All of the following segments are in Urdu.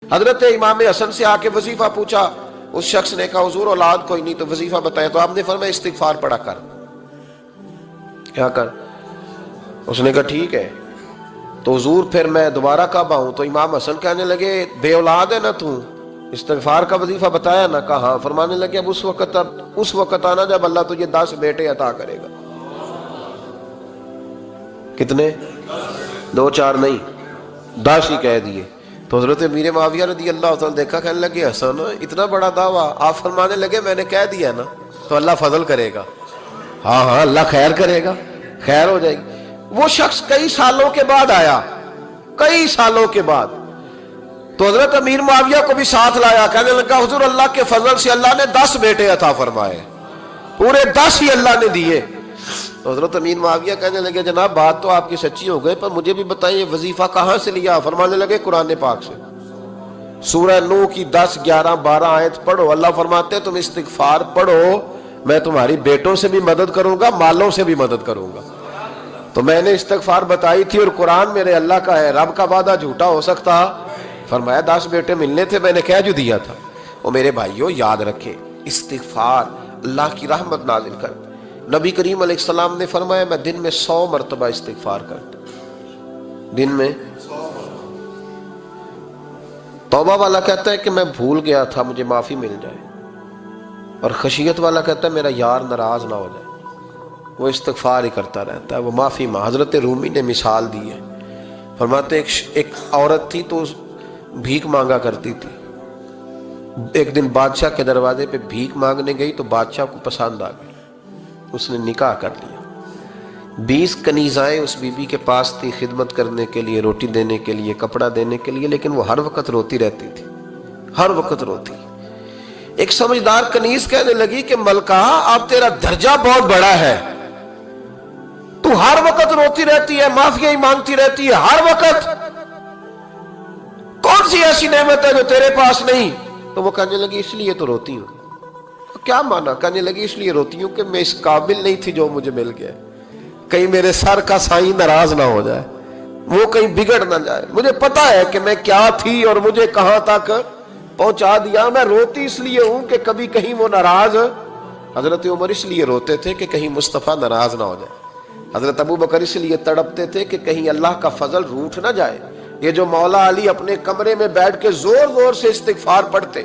حضرت امام حسن سے آ کے وظیفہ پوچھا، اس شخص نے کہا حضور اولاد کوئی نہیں تو وظیفہ بتائیں، تو آپ نے فرمایا استغفار پڑھا کر۔ کیا کر؟ اس نے کہا ٹھیک ہے۔ تو حضور پھر میں دوبارہ کب آؤں؟ تو امام حسن کہنے لگے بے اولاد ہے نا تو، استغفار کا وظیفہ بتایا نا؟ کہا ہاں۔ فرمانے لگے اب اس وقت آنا جب اللہ تجھے 10 بیٹے عطا کرے گا۔ کتنے؟ 2 4 نہیں، 10 ہی کہہ دیے۔ تو حضرت امیر معاویہ رضی اللہ تعالیٰ دیکھا، کہنے لگے حسن اتنا بڑا دعویٰ؟ آپ فرمانے لگے میں نے کہہ دیا نا تو اللہ فضل کرے گا۔ ہاں ہاں اللہ خیر کرے گا، خیر ہو جائے گی۔ وہ شخص کئی سالوں کے بعد آیا، کئی سالوں کے بعد، تو حضرت امیر معاویہ کو بھی ساتھ لایا، کہنے لگا حضور اللہ کے فضل سے اللہ نے 10 بیٹے عطا فرمائے، پورے 10 ہی اللہ نے دیے۔ تو حضرت امیر معاویہ کہنے لگے جناب بات تو آپ کی سچی ہو گئی، پر مجھے بھی بتائیے وظیفہ کہاں سے لیا؟ فرمانے لگے قرآن پاک سے، سورہ نوح کی 10 11 12 آیت پڑھو۔ اللہ فرماتے ہیں تم استغفار پڑھو، میں تمہاری بیٹوں سے بھی مدد کروں گا، مالوں سے بھی مدد کروں گا۔ تو میں نے استغفار بتائی تھی اور قرآن میرے اللہ کا ہے، رب کا وعدہ جھوٹا ہو سکتا؟ فرمایا 10 بیٹے ملنے تھے، میں نے کہہ جو دیا تھا۔ اور میرے بھائیوں یاد رکھیں استغفار اللہ کی رحمت نازل کرتا۔ نبی کریم علیہ السلام نے فرمایا میں دن میں 100 مرتبہ استغفار کرتا، دن میں۔ توبہ والا کہتا ہے کہ میں بھول گیا تھا مجھے معافی مل جائے، اور خشیت والا کہتا ہے میرا یار ناراض نہ ہو جائے، وہ استغفار ہی کرتا رہتا ہے، وہ معافی ماں۔ حضرت رومی نے مثال دی ہے، فرماتے ایک عورت تھی تو بھیک مانگا کرتی تھی، ایک دن بادشاہ کے دروازے پہ بھیک مانگنے گئی تو بادشاہ کو پسند آ گئی، اس نے نکاح کر لیا۔ 20 کنیزائیں اس بی بی کے پاس تھی خدمت کرنے کے لیے، روٹی دینے کے لیے، کپڑا دینے کے لیے، لیکن وہ ہر وقت روتی رہتی تھی، ہر وقت روتی۔ ایک سمجھدار کنیز کہنے لگی کہ ملکہ اب تیرا درجہ بہت بڑا ہے، تو ہر وقت روتی رہتی ہے، معافی ہی مانگتی رہتی ہے ہر وقت، کون سی ایسی نعمت ہے جو تیرے پاس نہیں؟ تو وہ کہنے لگی اس لیے تو روتی ہوں۔ کیا مانا؟ کہنے لگی اس لیے روتی ہوں کہ میں اس قابل نہیں تھی جو مجھے مل گیا، کہیں میرے سر کا سائیں ناراض نہ ہو جائے، وہ کہیں بگڑ نہ جائے، مجھے پتا ہے کہ میں کیا تھی اور مجھے کہاں تک پہنچا دیا، میں روتی اس لیے ہوں کہ کبھی کہیں وہ ناراض۔ حضرت عمر اس لیے روتے تھے کہ کہیں مصطفیٰ ناراض نہ ہو جائے، حضرت ابو بکر اس لیے تڑپتے تھے کہ کہیں اللہ کا فضل روٹھ نہ جائے۔ یہ جو مولا علی اپنے کمرے میں بیٹھ کے زور زور سے استغفار پڑھتے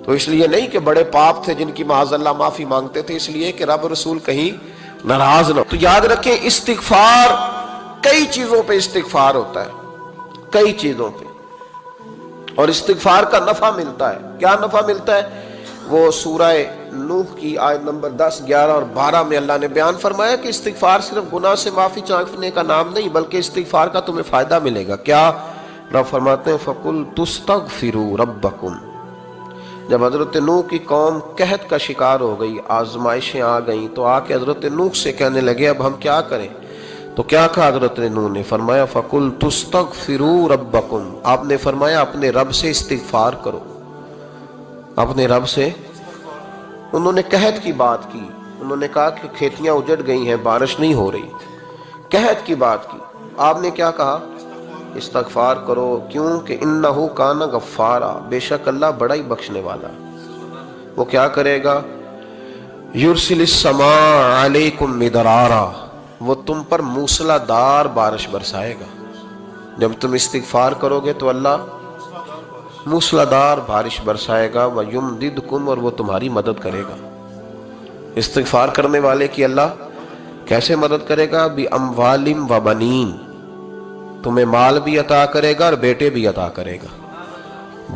تو اس لیے نہیں کہ بڑے پاپ تھے جن کی معاذ اللہ معافی مانگتے تھے، اس لیے کہ رب رسول کہیں ناراض نہ ہو۔ تو یاد رکھیں استغفار کئی چیزوں پہ استغفار ہوتا ہے، کئی چیزوں پہ، اور استغفار کا نفع ملتا ہے۔ کیا نفع ملتا ہے؟ وہ سورہ نوح کی آیت نمبر 10 11 اور 12 میں اللہ نے بیان فرمایا کہ استغفار صرف گناہ سے معافی چاہنے کا نام نہیں بلکہ استغفار کا تمہیں فائدہ ملے گا۔ کیا؟ رب فرماتے ہیں فَقُلْتُ اسْتَغْفِرُوا رَبَّكُمْ۔ جب حضرت نوح کی قوم قحط کا شکار ہو گئی، آزمائشیں آ گئیں، تو آ کے حضرت نوح سے کہنے لگے اب ہم کیا کریں؟ تو کیا کہا حضرت نوح نے؟ فرمایا فَقُلْتُ اسْتَغْفِرُوا رَبَّكُمْ، آپ نے فرمایا اپنے رب سے استغفار کرو، اپنے رب سے۔ انہوں نے قحط کی بات کی، انہوں نے کہا کہ کھیتیاں اجڑ گئی ہیں، بارش نہیں ہو رہی، قحط کی بات کی۔ آپ نے کیا کہا؟ استغفار کرو، کیوں کہ انہو کان غفارا، بے شک اللہ بڑا ہی بخشنے والا۔ وہ کیا کرے گا؟ یرسل السماء علیکم مدرارا، وہ تم پر موسلا دار بارش برسائے گا۔ جب تم استغفار کرو گے تو اللہ موسلا دار بارش برسائے گا، وَيُمْدِدْكُمْ، اور وہ تمہاری مدد کرے گا۔ استغفار کرنے والے کی اللہ کیسے مدد کرے گا؟ بِأَمْوَالٍ وَبَنِينَ، تمہیں مال بھی عطا کرے گا اور بیٹے بھی عطا کرے گا،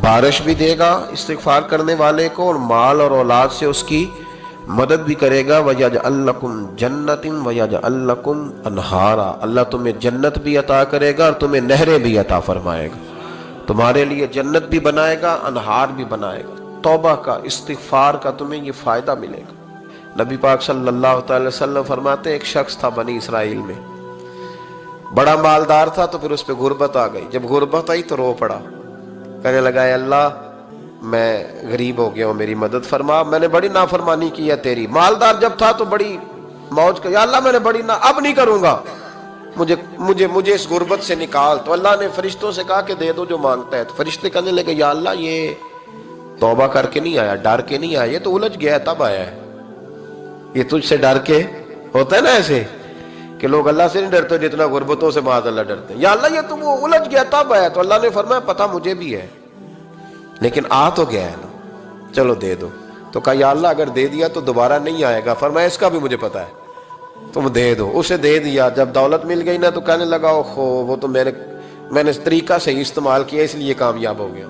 بارش بھی دے گا استغفار کرنے والے کو، اور مال اور اولاد سے اس کی مدد بھی کرے گا۔ وَيَجْعَلْ لَكُمْ جَنَّةٍ وَيَجْعَلْ لَكُمْ أَنْهَارًا، اللہ تمہیں جنت بھی عطا کرے گا اور تمہیں نہریں بھی عطا فرمائے گا، تمہارے لیے جنت بھی بنائے گا، انہار بھی بنائے گا۔ توبہ کا، استغفار کا تمہیں یہ فائدہ ملے گا۔ نبی پاک صلی اللہ تعالی وسلم فرماتے ہیں ایک شخص تھا بنی اسرائیل میں، بڑا مالدار تھا، تو پھر اس پہ غربت آ گئی۔ جب غربت آئی تو رو پڑا، کہنے لگا اے اللہ میں غریب ہو گیا ہوں، میری مدد فرما، میں نے بڑی نافرمانی کی ہے تیری۔ مالدار جب تھا تو بڑی موج کا، یا اللہ میں نے بڑی اب نہیں کروں گا۔ مجھے اس غربت سے نکال. تو اللہ نے فرشتوں سے کہا کہ دے دو جو مانگتا ہے. تو فرشتے کہنے لگے یا اللہ یہ توبہ کر کے نہیں آیا, ڈر کے نہیں آیا, یہ تو الجھ گیا تب آیا ہے. یہ تجھ سے ڈر کے ہوتا ہے نا ایسے کہ لوگ اللہ سے نہیں ڈرتے جتنا غربتوں سے معاذ اللہ ڈرتے ہیں. یا اللہ یہ تو وہ الجھ گیا تب آیا. تو اللہ نے فرمایا پتہ مجھے بھی ہے لیکن آ تو گیا ہے نا, چلو دے دو. تو کہا یا اللہ اگر دے دیا تو دوبارہ نہیں آئے گا. فرمایا اس کا بھی مجھے پتا ہے, تم دے دو. اسے دے دیا. جب دولت مل گئی نا تو کہنے لگا اوہو وہ تو میں نے اس طریقہ سے ہی استعمال کیا اس لیے کامیاب ہو گیا.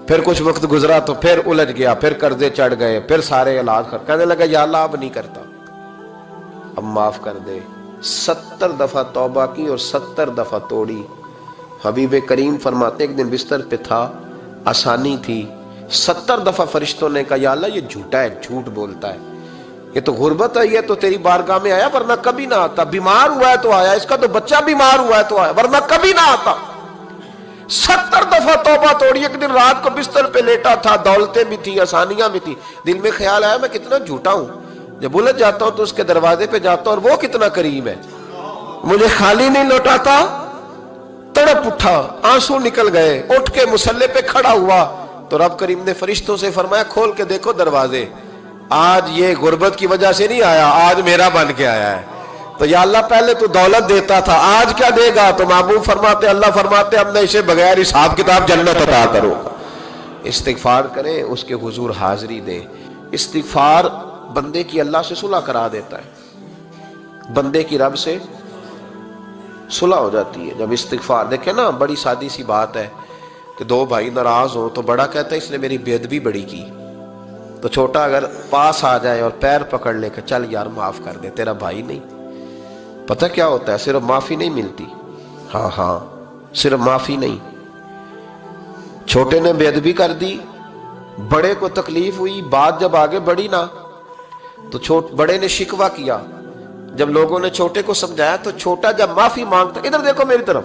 پھر کچھ وقت گزرا تو پھر الجھ گیا, پھر قرضے چڑھ گئے, پھر سارے علاج کر. کہنے لگا یا اللہ اب نہیں کرتا, اب معاف کر دے. 70 دفعہ توبہ کی اور 70 دفعہ توڑی. حبیب کریم فرماتے ایک دن بستر پہ تھا, آسانی تھی, 70 دفعہ فرشتوں نے کہا یا اللہ یہ جھوٹا ہے, جھوٹ بولتا ہے, یہ تو غربت ہے, یہ تو تیری بارگاہ میں آیا ورنہ کبھی نہ آتا. بیمار ہوا ہے تو آیا, اس کا تو بچہ بیمار ہوا ہے تو آیا ورنہ کبھی نہ آتا. 70 دفعہ توبہ توڑی. ایک دن رات کو بستر پہ لیٹا تھا, دولتیں بھی تھیں, آسانیاں بھی تھیں. دل میں خیال آیا میں کتنا جھوٹا ہوں, جب الجھ جاتا ہوں تو اس کے دروازے پہ جاتا ہوں اور وہ کتنا کریم ہے, مجھے خالی نہیں لوٹاتا. تڑپ اٹھا, آنسو نکل گئے, اٹھ کے مصلے پہ کھڑا ہوا تو رب کریم نے فرشتوں سے فرمایا کھول کے دیکھو دروازے, آج یہ غربت کی وجہ سے نہیں آیا, آج میرا بن کے آیا ہے. تو یا اللہ پہلے تو دولت دیتا تھا, آج کیا دے گا؟ تو محبوب فرماتے اللہ فرماتے ہم نے اسے بغیر حساب کتاب جنت عطا کرو. استغفار کریں, اس کے حضور حاضری دیں. استغفار بندے کی اللہ سے صلح کرا دیتا ہے, بندے کی رب سے صلح ہو جاتی ہے جب استغفار. دیکھیں نا بڑی سادی سی بات ہے کہ دو بھائی ناراض ہوں تو بڑا کہتا ہے اس نے میری بے ادبی بڑی کی, تو چھوٹا اگر پاس آ جائے اور پیر پکڑ لے کہ چل یار معاف کر دے, تیرا بھائی نہیں. پتہ کیا ہوتا ہے, صرف معافی نہیں ملتی, ہاں صرف معافی نہیں. چھوٹے نے بے ادبی کر دی, بڑے کو تکلیف ہوئی, بات جب آگے بڑھی نا تو بڑے نے شکوہ کیا. جب لوگوں نے چھوٹے کو سمجھایا تو چھوٹا جب معافی مانگتا, ادھر دیکھو میری طرف,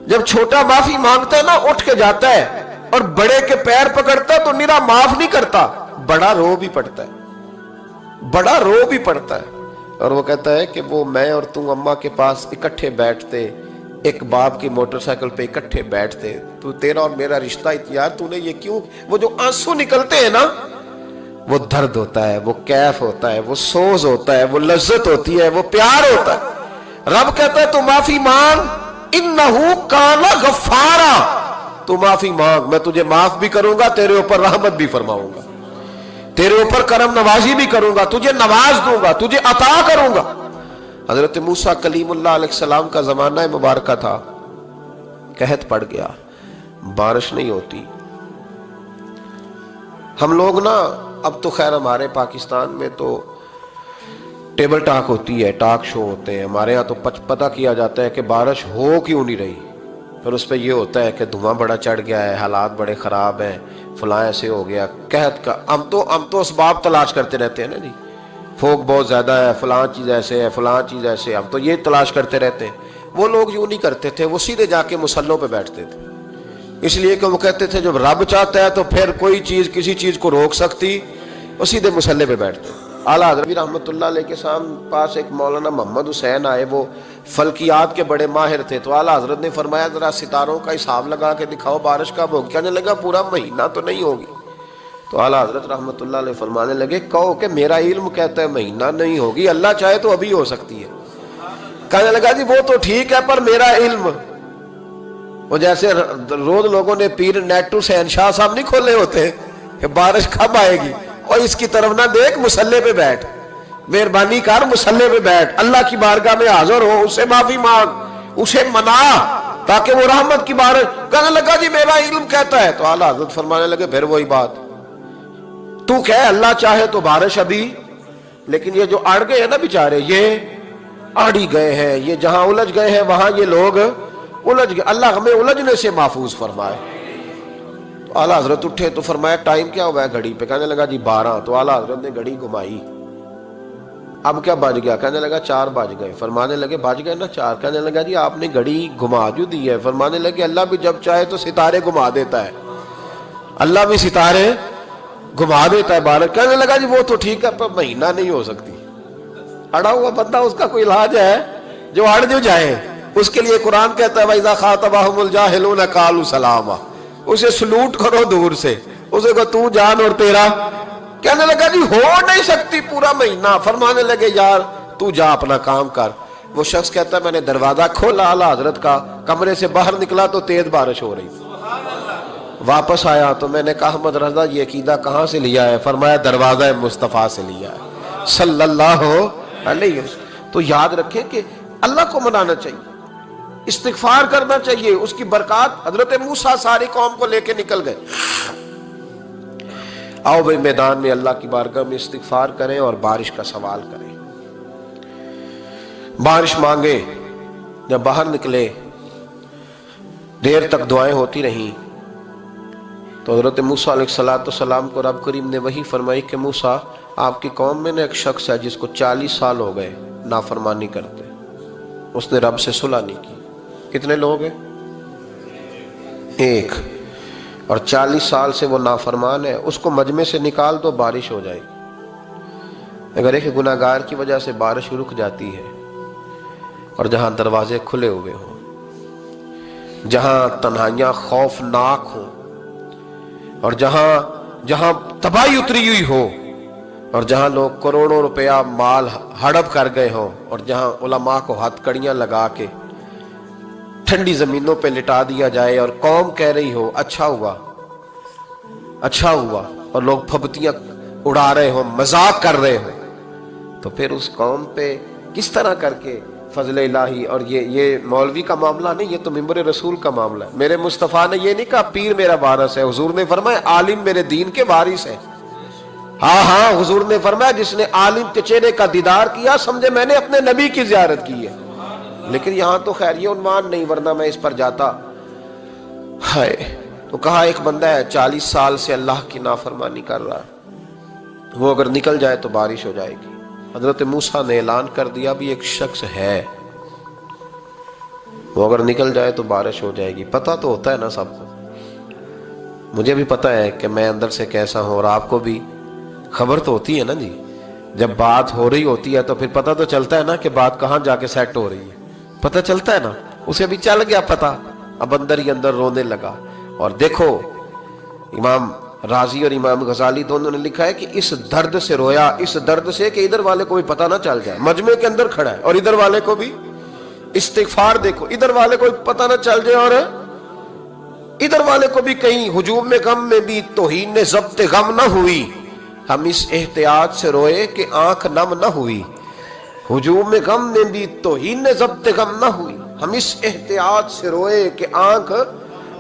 جب چھوٹا معافی مانگتا ہے نا اٹھ کے جاتا ہے اور بڑے کے پیر پکڑتا ہے تو نرا معاف نہیں کرتا, بڑا رو بھی پڑتا ہے, بڑا رو بھی پڑتا ہے. اور وہ کہتا ہے کہ وہ میں اور تم اماں کے پاس اکٹھے بیٹھتے, ایک باپ کی موٹر سائیکل پہ اکٹھے بیٹھتے, تو تیرا اور میرا رشتہ یار تو نے یہ کیوں. وہ جو آنسو نکلتے ہیں نا وہ درد ہوتا ہے, وہ کیف ہوتا ہے, وہ سوز ہوتا ہے, وہ لذت ہوتی ہے, وہ پیار ہوتا ہے. رب کہتا ہے تو معافی مانگ, انہو کان غفارا, تو معافی مانگ, میں تجھے معاف بھی کروں گا, تیرے اوپر رحمت بھی فرماؤں گا, تیرے اوپر کرم نوازی بھی کروں گا, تجھے نواز دوں گا, تجھے عطا کروں گا. حضرت موسیٰ کلیم اللہ علیہ السلام کا زمانہ مبارکہ تھا, قحط پڑ گیا, بارش نہیں ہوتی. ہم لوگ نا اب تو خیر ہمارے پاکستان میں تو ٹیبل ٹاک ہوتی ہے, ٹاک شو ہوتے ہیں. ہمارے ہاں تو پتہ کیا جاتا ہے کہ بارش ہو کیوں نہیں رہی, پھر اس پہ یہ ہوتا ہے کہ دھواں بڑا چڑھ گیا ہے, حالات بڑے خراب ہیں, فلاں ایسے ہو گیا, قحط کا. ہم تو اسباب تلاش کرتے رہتے ہیں نا جی, فوگ بہت زیادہ ہے, فلاں چیز ایسے ہے, فلاں چیز ایسے, ہم تو یہ تلاش کرتے رہتے ہیں. وہ لوگ یوں نہیں کرتے تھے, وہ سیدھے جا کے مصلوں پہ بیٹھتے تھے, اس لیے کہ وہ کہتے تھے جب رب چاہتا ہے تو پھر کوئی چیز کسی چیز کو روک سکتی, وہ سیدھے مصلے پہ بیٹھتے. اعلیٰ حضرت رحمۃ اللہ علیہ کے پاس ایک مولانا محمد حسین آئے, وہ فلکیات کے بڑے ماہر تھے. تو اعلیٰ حضرت نے فرمایا ذرا ستاروں کا حساب لگا کے دکھاؤ بارش کب ہوگی. کہنے لگا پورا مہینہ تو نہیں ہوگی. تو اعلیٰ حضرت رحمۃ اللہ علیہ فرمانے لگے کہو کہ میرا علم کہتا ہے مہینہ نہیں ہوگی, اللہ چاہے تو ابھی ہو سکتی ہے. کہنے لگا جی وہ تو ٹھیک ہے پر میرا علم, وہ جیسے روز لوگوں نے پیر نیٹ ٹو شہنشاہ صاحب نہیں کھولے ہوتے کہ بارش کب آئے گی, اور اس کی طرف نہ دیکھ, مصلے پہ بیٹھ, مہربانی کر مصلے پہ بیٹھ, اللہ کی بارگاہ میں حاضر ہو, اس سے معافی مانگ, اسے منا تاکہ وہ رحمت کی بارش. کہنے لگا جی میرا علم کہتا ہے. تو اعلیٰ حضرت فرمانے لگے پھر وہی بات, تو کہے اللہ چاہے تو بارش ابھی, لیکن یہ جو اڑ گئے ہیں نا بیچارے, یہ اڑی گئے ہیں, یہ جہاں الجھ گئے ہیں وہاں یہ لوگ الجھ گئے, اللہ ہمیں الجھنے سے محفوظ فرمائے. تو اعلیٰ حضرت اٹھے تو فرمایا ٹائم کیا ہوا ہے گھڑی پہ. کہنے لگا جی 12. تو اعلیٰ حضرت نے گھڑی گھمائی, اب کیا بج گیا؟ کہنے لگا 4 بج گئے. فرمانے لگے بج گئے نا 4. کہنے لگا جی آپ نے گھڑی گھما جو دی ہے. فرمانے لگے اللہ بھی جب چاہے تو ستارے گھما دیتا ہے, اللہ بھی ستارے گھما دیتا ہے بارش. کہنے لگا جی وہ تو ٹھیک ہے پر مہینہ نہیں ہو سکتی. اڑا ہوا بندہ, اس کا کوئی علاج ہے جو اڑ جو جائے، اس کے لیے قرآن کہتا ہے وَإِذَا خَاطَبَهُمُ الْجَاهِلُونَ قَالُوا سَلَامًا، اسے سلوٹ کرو دور سے، اسے کو تو جان اور تیرا۔ کہنے لگا جی ہو نہیں سکتی پورا مہینہ، فرمانے لگے یار تو جا اپنا کام کر۔ وہ شخص کہتا ہے میں نے دروازہ کھولا اعلیٰ حضرت کا، کمرے سے باہر نکلا تو تیز بارش ہو رہی، واپس آیا تو میں نے کہا احمد رضا یہ عقیدہ کہاں سے لیا ہے؟ فرمایا دروازہ مصطفیٰ سے لیا ہے صلی اللہ علیہ وسلم۔ تو یاد رکھیں کہ اللہ کو منانا چاہیے، استغفار کرنا چاہیے، اس کی برکات۔ حضرت موسیٰ ساری قوم کو لے کے نکل گئے۔ آؤ بھائی میدان میں اللہ کی بارگاہ میں استغفار کریں اور بارش کا سوال کریں، بارش مانگے۔ جب باہر نکلے دیر تک دعائیں ہوتی رہیں تو حضرت موسیٰ علیہ السلام کو رب کریم نے وحی فرمائی کہ موسیٰ آپ کی قوم میں نے ایک شخص ہے جس کو 40 سال ہو گئے نافرمانی کرتے، اس نے رب سے صلح نہیں کی۔ کتنے لوگ ہیں؟ ایک، اور 40 سال سے وہ نافرمان ہے، اس کو مجمع سے نکال دو بارش ہو جائے گی۔ اگر ایک گناہگار کی وجہ سے بارش رک جاتی ہے اور جہاں دروازے کھلے ہوئے ہوں، جہاں تنہائیاں خوفناک ہوں، اور جہاں تباہی اتری ہوئی ہو، اور جہاں لوگ کروڑوں روپیہ مال ہڑپ کر گئے ہوں، اور جہاں علماء کو ہاتھ کڑیاں لگا کے ٹھنڈی زمینوں پہ لٹا دیا جائے اور قوم کہہ رہی ہو اچھا ہوا اچھا ہوا، اور لوگ پھبتیاں اڑا رہے ہوں، مذاق کر رہے ہوں، تو پھر اس قوم پہ کس طرح کر کے فضل الہی۔ اور یہ مولوی کا معاملہ نہیں، یہ تو ممبر رسول کا معاملہ ہے۔ میرے مصطفیٰ نے یہ نہیں کہا پیر میرا وارث ہے، حضور نے فرمایا عالم میرے دین کے وارث ہے۔ ہاں حضور نے فرمایا جس نے عالم کے چہرے کا دیدار کیا سمجھے میں نے اپنے نبی کی زیارت کی ہے۔ لیکن یہاں تو خیر یہ عنوان نہیں، ورنہ میں اس پر جاتا۔ ہائے، تو کہا ایک بندہ ہے 40 سال سے اللہ کی نافرمانی کر رہا ہے، وہ اگر نکل جائے تو بارش ہو جائے گی۔ حضرت موسیٰ نے اعلان کر دیا بھی ایک شخص ہے، وہ اگر نکل جائے تو بارش ہو جائے گی۔ پتہ تو ہوتا ہے نا سب کو، مجھے بھی پتہ ہے کہ میں اندر سے کیسا ہوں، اور آپ کو بھی خبر تو ہوتی ہے نا جی۔ جب بات ہو رہی ہوتی ہے تو پھر پتہ تو چلتا ہے نا کہ بات کہاں جا کے سیٹ ہو رہی ہے، پتہ چلتا ہے نا۔ اسے بھی چل گیا پتہ، اب اندر ہی اندر رونے لگا۔ اور دیکھو امام رازی اور امام غزالی دونوں نے لکھا ہے کہ اس درد سے رویا، اس درد سے کہ ادھر والے کو بھی پتہ نہ چل جائے، مجمع کے اندر کھڑا ہے اور ادھر والے کو بھی استغفار، دیکھو ادھر والے کو پتہ نہ چل جائے اور ادھر والے کو بھی کہیں ہجوم میں غم میں بھی توہین نے ضبط غم نہ ہوئی۔ ہم اس احتیاط سے روئے کہ آنکھ نم نہ ہوئی، ہجوم میں غم میں بھی توہین نے ضبط غم نہ ہوئی۔ ہم اس احتیاط سے روئے کہ آنکھ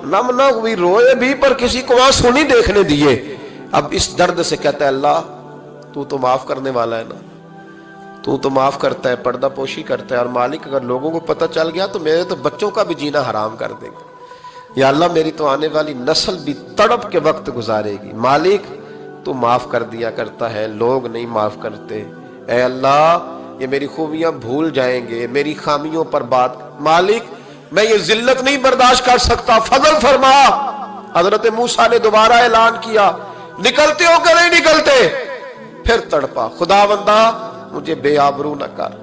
نم نہ ہوئی، روئے بھی پر کسی کو آنسو نہیں دیکھنے دیے۔ اب اس درد سے کہتا ہے اللہ تو معاف کرنے والا ہے نا، تو معاف کرتا ہے، پردہ پوشی کرتا ہے، اور مالک اگر لوگوں کو پتہ چل گیا تو میرے تو بچوں کا بھی جینا حرام کر دے گا، یا اللہ میری تو آنے والی نسل بھی تڑپ کے وقت گزارے گی۔ مالک تو معاف کر دیا کرتا ہے، لوگ نہیں معاف کرتے، اے اللہ یہ میری خوبیاں بھول جائیں گے، میری خامیوں پر بات، مالک میں یہ ذلت نہیں برداشت کر سکتا، فضل فرما۔ حضرت موسیٰ نے دوبارہ اعلان کیا نکلتے ہو کہ نہیں نکلتے؟ پھر تڑپا خداوندا مجھے بے آبرو نہ کر،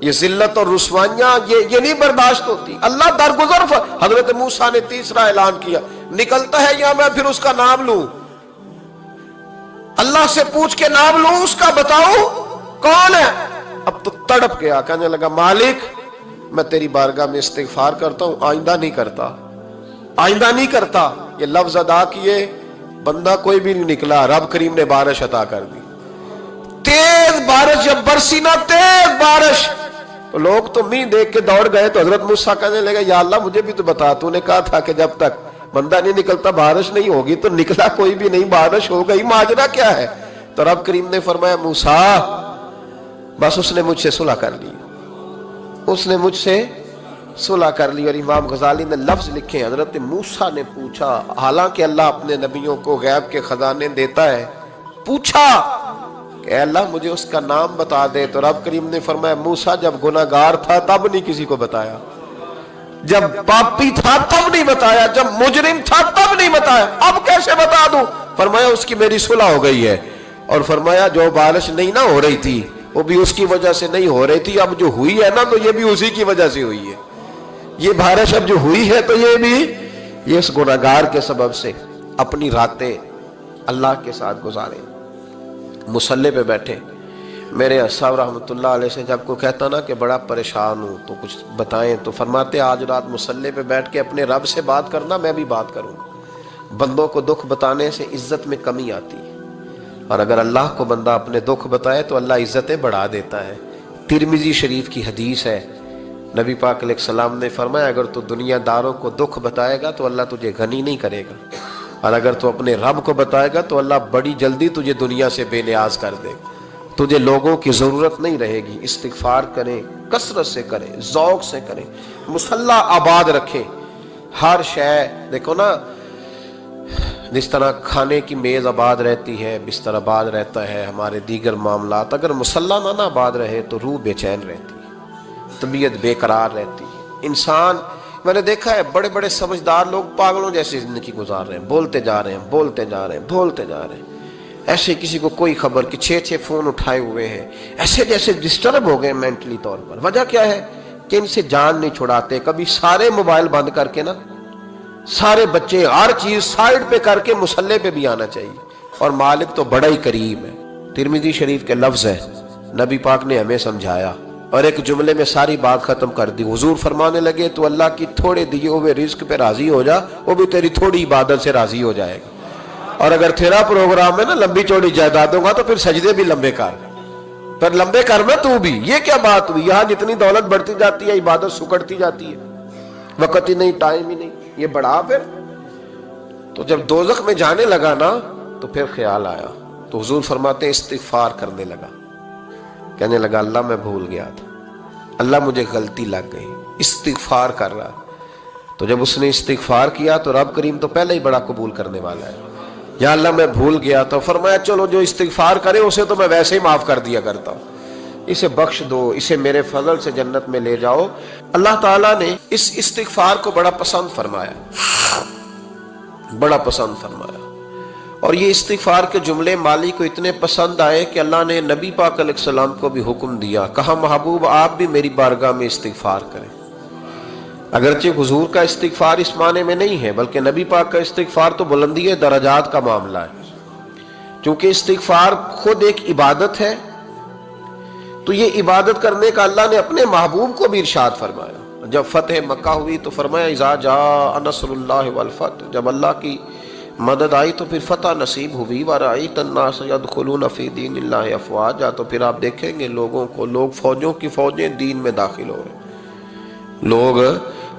یہ ذلت اور رسوائیاں یہ نہیں برداشت ہوتی، اللہ درگزر۔ حضرت موسیٰ نے تیسرا اعلان کیا نکلتا ہے یا میں پھر اس کا نام لوں، اللہ سے پوچھ کے نام لوں اس کا، بتاؤ کون ہے؟ اب تو تڑپ گیا، کہنے لگا مالک میں تیری بارگاہ میں استغفار کرتا ہوں، آئندہ نہیں کرتا، آئندہ نہیں کرتا۔ یہ لفظ ادا کیے، بندہ کوئی بھی نہیں نکلا، رب کریم نے بارش عطا کر دی، تیز بارش جب برسی نا، تیز بارش، تو لوگ تو می دیکھ کے دوڑ گئے۔ تو حضرت موسیٰ کہنے لگا یا اللہ مجھے بھی تو بتا، تو نے کہا تھا کہ جب تک بندہ نہیں نکلتا بارش نہیں ہوگی، تو نکلا کوئی بھی نہیں، بارش ہو گئی، ماجرا کیا ہے؟ تو رب کریم نے فرمایا موسیٰ بس اس نے مجھ سے صلح کر لی، اس نے مجھ سے صلح کر لی۔ اور امام غزالی نے لفظ لکھے، حضرت موسیٰ نے پوچھا، حالانکہ اللہ اپنے نبیوں کو غیب کے خزانے دیتا ہے، پوچھا کہ اے اللہ مجھے اس کا نام بتا دے۔ تو رب کریم نے فرمایا موسیٰ جب گناہ گار تھا تب نہیں کسی کو بتایا، جب پاپی تھا تب نہیں بتایا، جب مجرم تھا تب نہیں بتایا، اب کیسے بتا دوں؟ فرمایا اس کی میری صلح ہو گئی ہے، اور فرمایا جو بارش نہیں نہ ہو رہی تھی وہ بھی اس کی وجہ سے نہیں ہو رہی تھی، اب جو ہوئی ہے نا تو یہ بھی اسی کی وجہ سے ہوئی ہے. یہ بارش اب جو ہوئی ہے تو یہ بھی یہ اس گناہگار کے سبب سے. اپنی راتیں اللہ کے ساتھ گزارے، مصلی پہ بیٹھے. میرے صاحب رحمۃ اللہ علیہ سے جب کوئی کہتا نا کہ بڑا پریشان ہوں تو کچھ بتائیں، تو فرماتے آج رات مصلی پہ بیٹھ کے اپنے رب سے بات کرنا، میں بھی بات کروں. بندوں کو دکھ بتانے سے عزت میں کمی آتی ہے، اور اگر اللہ کو بندہ اپنے دکھ بتائے تو اللہ عزتیں بڑھا دیتا ہے. ترمذی شریف کی حدیث ہے، نبی پاک علیہ السلام نے فرمایا اگر تو دنیا داروں کو دکھ بتائے گا تو اللہ تجھے غنی نہیں کرے گا، اور اگر تو اپنے رب کو بتائے گا تو اللہ بڑی جلدی تجھے دنیا سے بے نیاز کر دے گا. تجھے لوگوں کی ضرورت نہیں رہے گی. استغفار کریں، کثرت سے کریں، ذوق سے کریں، مصلی آباد رکھیں. ہر شے دیکھو نا، جس طرح کھانے کی میز آباد رہتی ہے، بستر آباد رہتا ہے، ہمارے دیگر معاملات، اگر مصلی نہ آباد رہے تو روح بے چین رہتی ہے، طبیعت بے قرار رہتی ہے. انسان میں نے دیکھا ہے بڑے بڑے سمجھدار لوگ پاگلوں جیسی زندگی گزار رہے ہیں، بولتے جا رہے ہیں، بولتے جا رہے ہیں، بولتے جا رہے ہیں، ایسے کسی کو کوئی خبر کہ 6 فون اٹھائے ہوئے ہیں، ایسے جیسے ڈسٹرب ہو گئے مینٹلی طور پر. وجہ کیا ہے کہ ان سے جان نہیں چھڑاتے. کبھی سارے موبائل بند کر کے نا، سارے بچے ہر چیز سائیڈ پہ کر کے مصلی پہ بھی آنا چاہیے. اور مالک تو بڑا ہی قریب ہے. ترمذی شریف کے لفظ ہے، نبی پاک نے ہمیں سمجھایا اور ایک جملے میں ساری بات ختم کر دی. حضور فرمانے لگے تو اللہ کی تھوڑے دیے ہوئے رزق پہ راضی ہو جا، وہ بھی تیری تھوڑی عبادت سے راضی ہو جائے گا. اور اگر تیرا پروگرام ہے نا لمبی چوڑی جائیدادوں کا، تو پھر سجدے بھی لمبے کر، پھر لمبے کرنا تو بھی. یہ کیا بات ہوئی؟ یہاں جتنی دولت بڑھتی جاتی ہے عبادت سکڑتی جاتی ہے، وقت ہی نہیں، ٹائم ہی نہیں. یہ بڑھا پھر تو جب دوزخ میں جانے لگا نا تو پھر خیال آیا. تو حضور فرماتے ہیں استغفار کرنے لگا، کہنے لگا اللہ میں بھول گیا تھا، اللہ مجھے غلطی لگ گئی. استغفار کر رہا. تو جب اس نے استغفار کیا تو رب کریم تو پہلے ہی بڑا قبول کرنے والا ہے. یا اللہ میں بھول گیا تو فرمایا چلو جو استغفار کرے اسے تو میں ویسے ہی معاف کر دیا کرتا ہوں، اسے بخش دو، اسے میرے فضل سے جنت میں لے جاؤ. اللہ تعالیٰ نے اس استغفار کو بڑا پسند فرمایا، بڑا پسند فرمایا. اور یہ استغفار کے جملے مالی کو اتنے پسند آئے کہ اللہ نے نبی پاک علیہ السلام کو بھی حکم دیا، کہا محبوب آپ بھی میری بارگاہ میں استغفار کریں. اگرچہ حضور کا استغفار اس معنی میں نہیں ہے، بلکہ نبی پاک کا استغفار تو بلندی درجات کا معاملہ ہے. چونکہ استغفار خود ایک عبادت ہے، تو یہ عبادت کرنے کا اللہ نے اپنے محبوب کو بھی ارشاد فرمایا. جب فتح مکہ ہوئی تو فرمایا اذا جاء نصر اللہ والفتح، جب اللہ کی مدد آئی تو پھر فتح نصیب ہوئی. وَرَأَيْتَ النَّاسَ يَدْخُلُونَ فِي دِينِ اللَّهِ أَفْوَاجًا، تو پھر آپ دیکھیں گے لوگوں کو، لوگ فوجوں کی فوجیں دین میں داخل ہو رہے. لوگ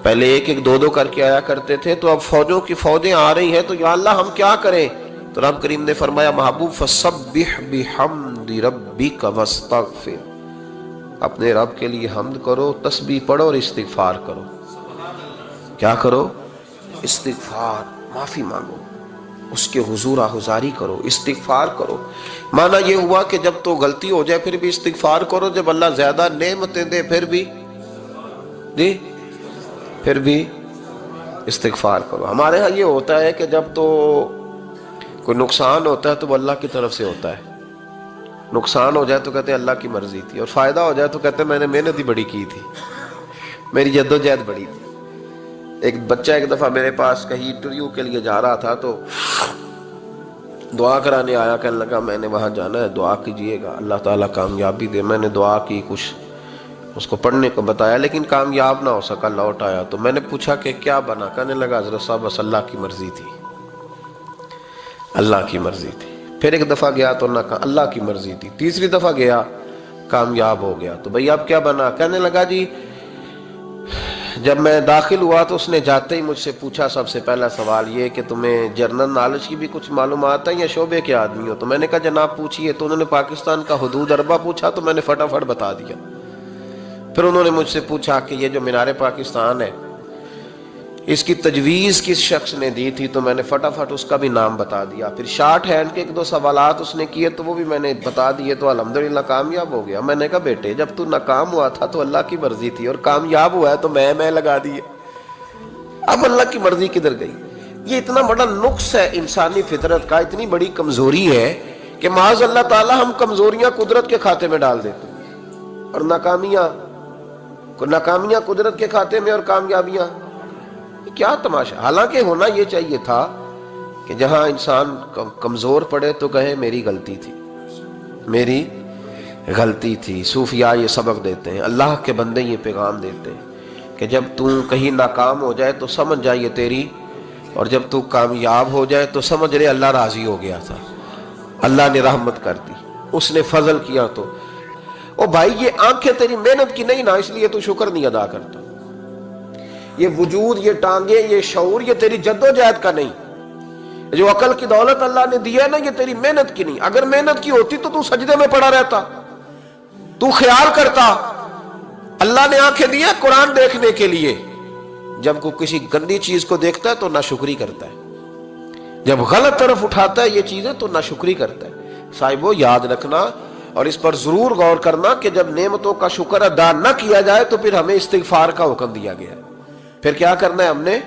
پہلے ایک ایک دو کر کے آیا کرتے تھے، تو اب فوجوں کی فوجیں آ رہی ہیں. تو یا اللہ ہم کیا کریں؟ تو رب کریم نے فرمایا محبوب فَسَبِّحْ بِحَمْدِ رَبِّكَ وَاسْتَغْفِرْ، اپنے رب کے لیے حمد کرو، تسبیح پڑھو اور استغفار کرو. کیا کرو؟ استغفار، معافی مانگو، اس کے حضور آہذاری کرو، استغفار کرو. معنی یہ ہوا کہ جب تو غلطی ہو جائے پھر بھی استغفار کرو، جب اللہ زیادہ نعمتیں دے پھر بھی جی پھر بھی استغفار کرو. ہمارے ہاں یہ ہوتا ہے کہ جب تو کوئی نقصان ہوتا ہے تو وہ اللہ کی طرف سے ہوتا ہے، نقصان ہو جائے تو کہتے ہیں اللہ کی مرضی تھی، اور فائدہ ہو جائے تو کہتے ہیں میں نے محنت ہی بڑی کی تھی، میری جدوجہد بڑی تھی. ایک بچہ ایک دفعہ میرے پاس کہیں انٹرویو کے لیے جا رہا تھا تو دعا کرانے آیا، کہنے لگا میں نے وہاں جانا ہے، دعا کیجئے گا اللہ تعالیٰ کامیابی دے. میں نے دعا کی، کچھ اس کو پڑھنے کو بتایا، لیکن کامیاب نہ ہو سکا، لوٹ آیا. تو میں نے پوچھا کہ کیا بنا؟ کہنے لگا حضرت صاحب بس اللہ کی مرضی تھی، اللہ کی مرضی تھی. پھر ایک دفعہ گیا تو نہ کہا اللہ کی مرضی تھی. تیسری دفعہ گیا کامیاب ہو گیا. تو بھئی اب کیا بنا؟ کہنے لگا جی جب میں داخل ہوا تو اس نے جاتے ہی مجھ سے پوچھا سب سے پہلا سوال یہ کہ تمہیں جنرل نالج کی بھی کچھ معلومات ہیں یا شعبے کے آدمی ہو؟ تو میں نے کہا جناب پوچھئے. تو انہوں نے پاکستان کا حدود اربع پوچھا تو میں نے فٹافٹ بتا دیا. پھر انہوں نے مجھ سے پوچھا کہ یہ جو مینار پاکستان ہے اس کی تجویز کس شخص نے دی تھی؟ تو میں نے فٹافٹ اس کا بھی نام بتا دیا. پھر شارٹ ہینڈ کے ایک دو سوالات اس نے کیے تو وہ بھی میں نے بتا دیے، تو الحمدللہ کامیاب ہو گیا. میں نے کہا بیٹے جب تو ناکام ہوا تھا تو اللہ کی مرضی تھی، اور کامیاب ہوا ہے تو میں لگا دیے، اب اللہ کی مرضی کدھر گئی؟ یہ اتنا بڑا نقص ہے انسانی فطرت کا، اتنی بڑی کمزوری ہے کہ معاذ اللہ تعالی ہم کمزوریاں قدرت کے کھاتے میں ڈال دیتے ہیں. اور ناکامیاں قدرت کے کھاتے میں اور کامیابیاں کیا تماشا. حالانکہ ہونا یہ چاہیے تھا کہ جہاں انسان کمزور پڑے تو کہے میری غلطی تھی، میری غلطی تھی. صوفیاء یہ سبق دیتے ہیں، اللہ کے بندے یہ پیغام دیتے ہیں کہ جب تو کہیں ناکام ہو جائے تو سمجھ جائے تیری، اور جب تو کامیاب ہو جائے تو سمجھ رہے اللہ راضی ہو گیا تھا، اللہ نے رحمت کر دی، اس نے فضل کیا. تو او بھائی یہ آنکھیں تیری محنت کی نہیں نا، اس لیے تو شکر نہیں ادا کرتا. یہ وجود، یہ ٹانگیں، یہ شعور، یہ تیری جد و جہد کا نہیں. جو عقل کی دولت اللہ نے دی ہے نا، یہ تیری محنت کی نہیں. اگر محنت کی ہوتی تو سجدے میں پڑا رہتا، تو خیال کرتا. اللہ نے آنکھیں دی ہیں قرآن دیکھنے کے لیے. جب کوئی کسی گندی چیز کو دیکھتا ہے تو ناشکری کرتا ہے، جب غلط طرف اٹھاتا ہے یہ چیزیں تو ناشکری کرتا ہے. صاحبو یاد رکھنا اور اس پر ضرور غور کرنا کہ جب نعمتوں کا شکر ادا نہ کیا جائے تو پھر ہمیں استغفار کا حکم دیا گیا ہے. پھر کیا کرنا ہے ہم نے؟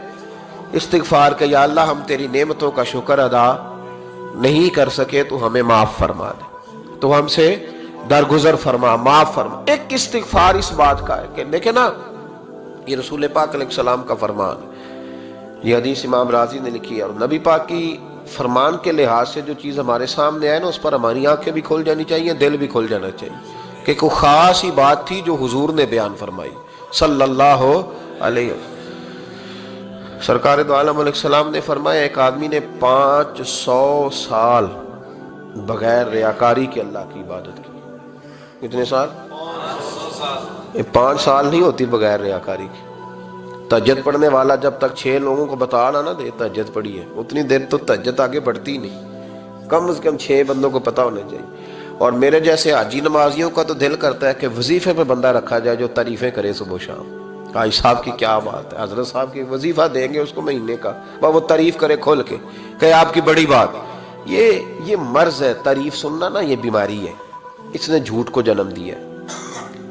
استغفار کہ یا اللہ ہم تیری نعمتوں کا شکر ادا نہیں کر سکے تو ہمیں معاف فرما دے، تو ہم سے درگزر فرما، معاف فرما. ایک استغفار اس بات کا ہے کہ دیکھیں نا، یہ رسول پاک علیہ السلام کا فرمان، یہ حدیث امام رازی نے لکھی ہے. اور نبی پاک کی فرمان کے لحاظ سے جو چیز ہمارے سامنے آئے نا، اس پر ہماری آنکھیں بھی کھول جانی چاہیے، دل بھی کھول جانا چاہیے کہ کوئی خاص ہی بات تھی جو حضور نے بیان فرمائی صلی اللہ علیہ وسلم. سرکار دو عالم علیہ السلام نے فرمایا ایک آدمی نے 500 سال بغیر ریاکاری کے اللہ کی عبادت کی. کتنے سال؟ 5 سال نہیں ہوتی بغیر ریاکاری کی. تہجد پڑھنے والا جب تک 6 لوگوں کو بتا نہ دے تہجد پڑھی ہے، اتنی دیر تو تہجد آگے بڑھتی ہی نہیں. کم از کم 6 بندوں کو پتا ہونا چاہیے. اور میرے جیسے حاجی نمازیوں کا تو دل کرتا ہے کہ وظیفے پہ بندہ رکھا جائے جو تعریفیں کرے صبح و شام. حاجی صاحب کی کیا بات ہے، حضرت صاحب کی وظیفہ دیں گے اس کو مہینے کا، وہ تعریف کرے کھول کے کہ آپ کی بڑی بات. یہ مرض ہے، تعریف سننا نا یہ بیماری ہے، اس نے جھوٹ کو جنم دیا ہے،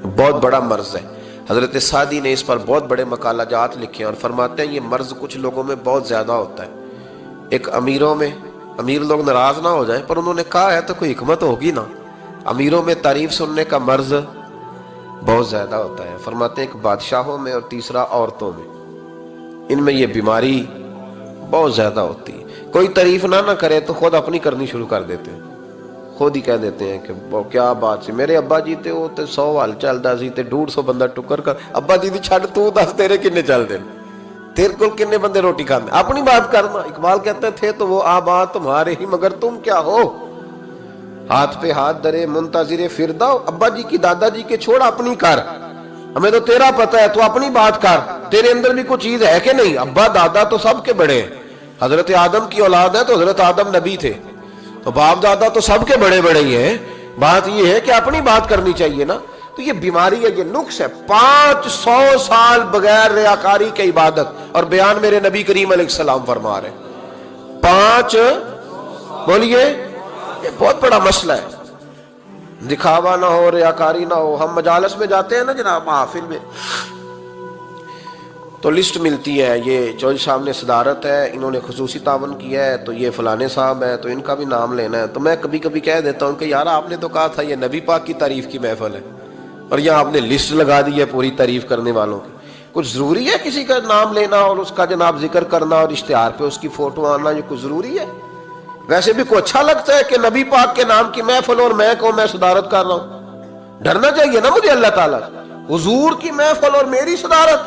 بہت بڑا مرض ہے. حضرت سعدی نے اس پر بہت بڑے مقالہ جات لکھے ہیں اور فرماتے ہیں یہ مرض کچھ لوگوں میں بہت زیادہ ہوتا ہے. ایک امیروں میں، امیر لوگ ناراض نہ ہو جائیں پر انہوں نے کہا ہے تو کوئی حکمت ہوگی نا، امیروں میں تعریف سننے کا مرض بہت زیادہ ہوتا ہے. فرماتے ہیں ایک بادشاہوں میں اور تیسرا عورتوں میں، ان میں یہ بیماری بہت زیادہ ہوتی ہے. کوئی تعریف نہ کرے تو خود اپنی کرنی شروع کر دیتے ہیں، خود ہی کہہ دیتے ہیں کہ کیا بات سی میرے ابا جی تے وہ تے 100 حال چلدا سی تے 150 بندہ ٹکر کر. ابا جی دی چھڈ تو دس تیرے کنے چل دے، تیرے کول کنے بندے روٹی کھاندے، اپنی بات کرنا. اقبال کہتے تھے تو وہ آبا تمہارے ہی مگر تم کیا ہو، ہاتھ پہ ہاتھ درے منتظر فردا. ابا جی کی دادا جی کے چھوڑ اپنی کر، ہمیں تو تیرا پتہ ہے تو اپنی بات کر، تیرے اندر بھی کوئی چیز ہے کہ نہیں. ابا دادا تو سب کے بڑے ہیں، حضرت آدم کی اولاد ہے تو حضرت آدم نبی تھے، تو باپ دادا تو سب کے بڑے بڑے ہی ہیں. بات یہ ہے کہ اپنی بات کرنی چاہیے نا. تو یہ بیماری ہے، یہ نقص ہے. 500 سال بغیر ریاکاری کی عبادت، اور بیان میرے نبی کریم علیہ السلام فرما رہے ہیں 5، بولیے یہ بہت بڑا مسئلہ ہے. دکھاوا نہ ہو، ریاکاری نہ ہو. ہم مجالس میں جاتے ہیں نا جناب، محافل میں تو لسٹ ملتی ہے، یہ چودھری صاحب نے صدارت ہے، انہوں نے خصوصی تعاون کیا ہے، تو یہ فلانے صاحب ہے تو ان کا بھی نام لینا ہے. تو میں کبھی کبھی کہہ دیتا ہوں کہ یار آپ نے تو کہا تھا یہ نبی پاک کی تعریف کی محفل ہے، اور یہاں آپ نے لسٹ لگا دی ہے پوری تعریف کرنے والوں کی. کچھ ضروری ہے کسی کا نام لینا اور اس کا جناب ذکر کرنا اور اشتہار پہ اس کی فوٹو آنا، یہ کچھ ضروری ہے؟ ویسے بھی کوئی اچھا لگتا ہے کہ نبی پاک کے نام کی محفل اور میں صدارت کر رہا ہوں؟ ڈرنا چاہیے نا مجھے اللہ تعالیٰ، حضور کی محفل اور میری صدارت.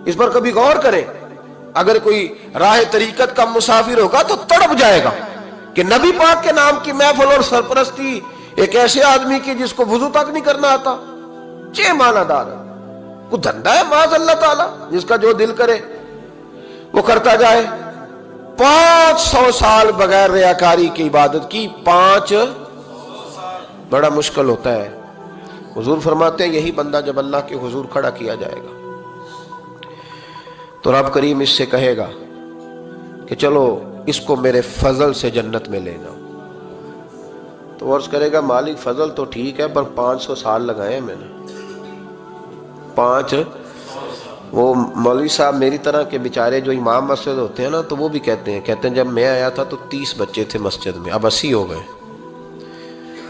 اس پر کبھی غور کریں. اگر کوئی راہ طریقت کا مسافر ہوگا تو تڑپ جائے گا کہ نبی پاک کے نام کی محفل اور سرپرستی ایک ایسے آدمی کی جس کو وضو تک نہیں کرنا آتا. چھ معنی دار ہے، کوئی دھندا ہے معاذ اللہ تعالیٰ، جس کا جو دل کرے وہ کرتا جائے. 500 سال بغیر ریاکاری کی عبادت کی، 5 بڑا مشکل ہوتا ہے. حضور فرماتے ہیں یہی بندہ جب اللہ کے حضور کھڑا کیا جائے گا تو رب کریم اس سے کہے گا کہ چلو اس کو میرے فضل سے جنت میں لے جاؤ. تو عرض کرے گا مالک فضل تو ٹھیک ہے پر 500 سال لگائے ہیں میں نے. 5 وہ مولوی صاحب میری طرح کے بیچارے جو امام مسجد ہوتے ہیں نا، تو وہ بھی کہتے ہیں جب میں آیا تھا تو 30 بچے تھے مسجد میں، اب 80 ہو گئے.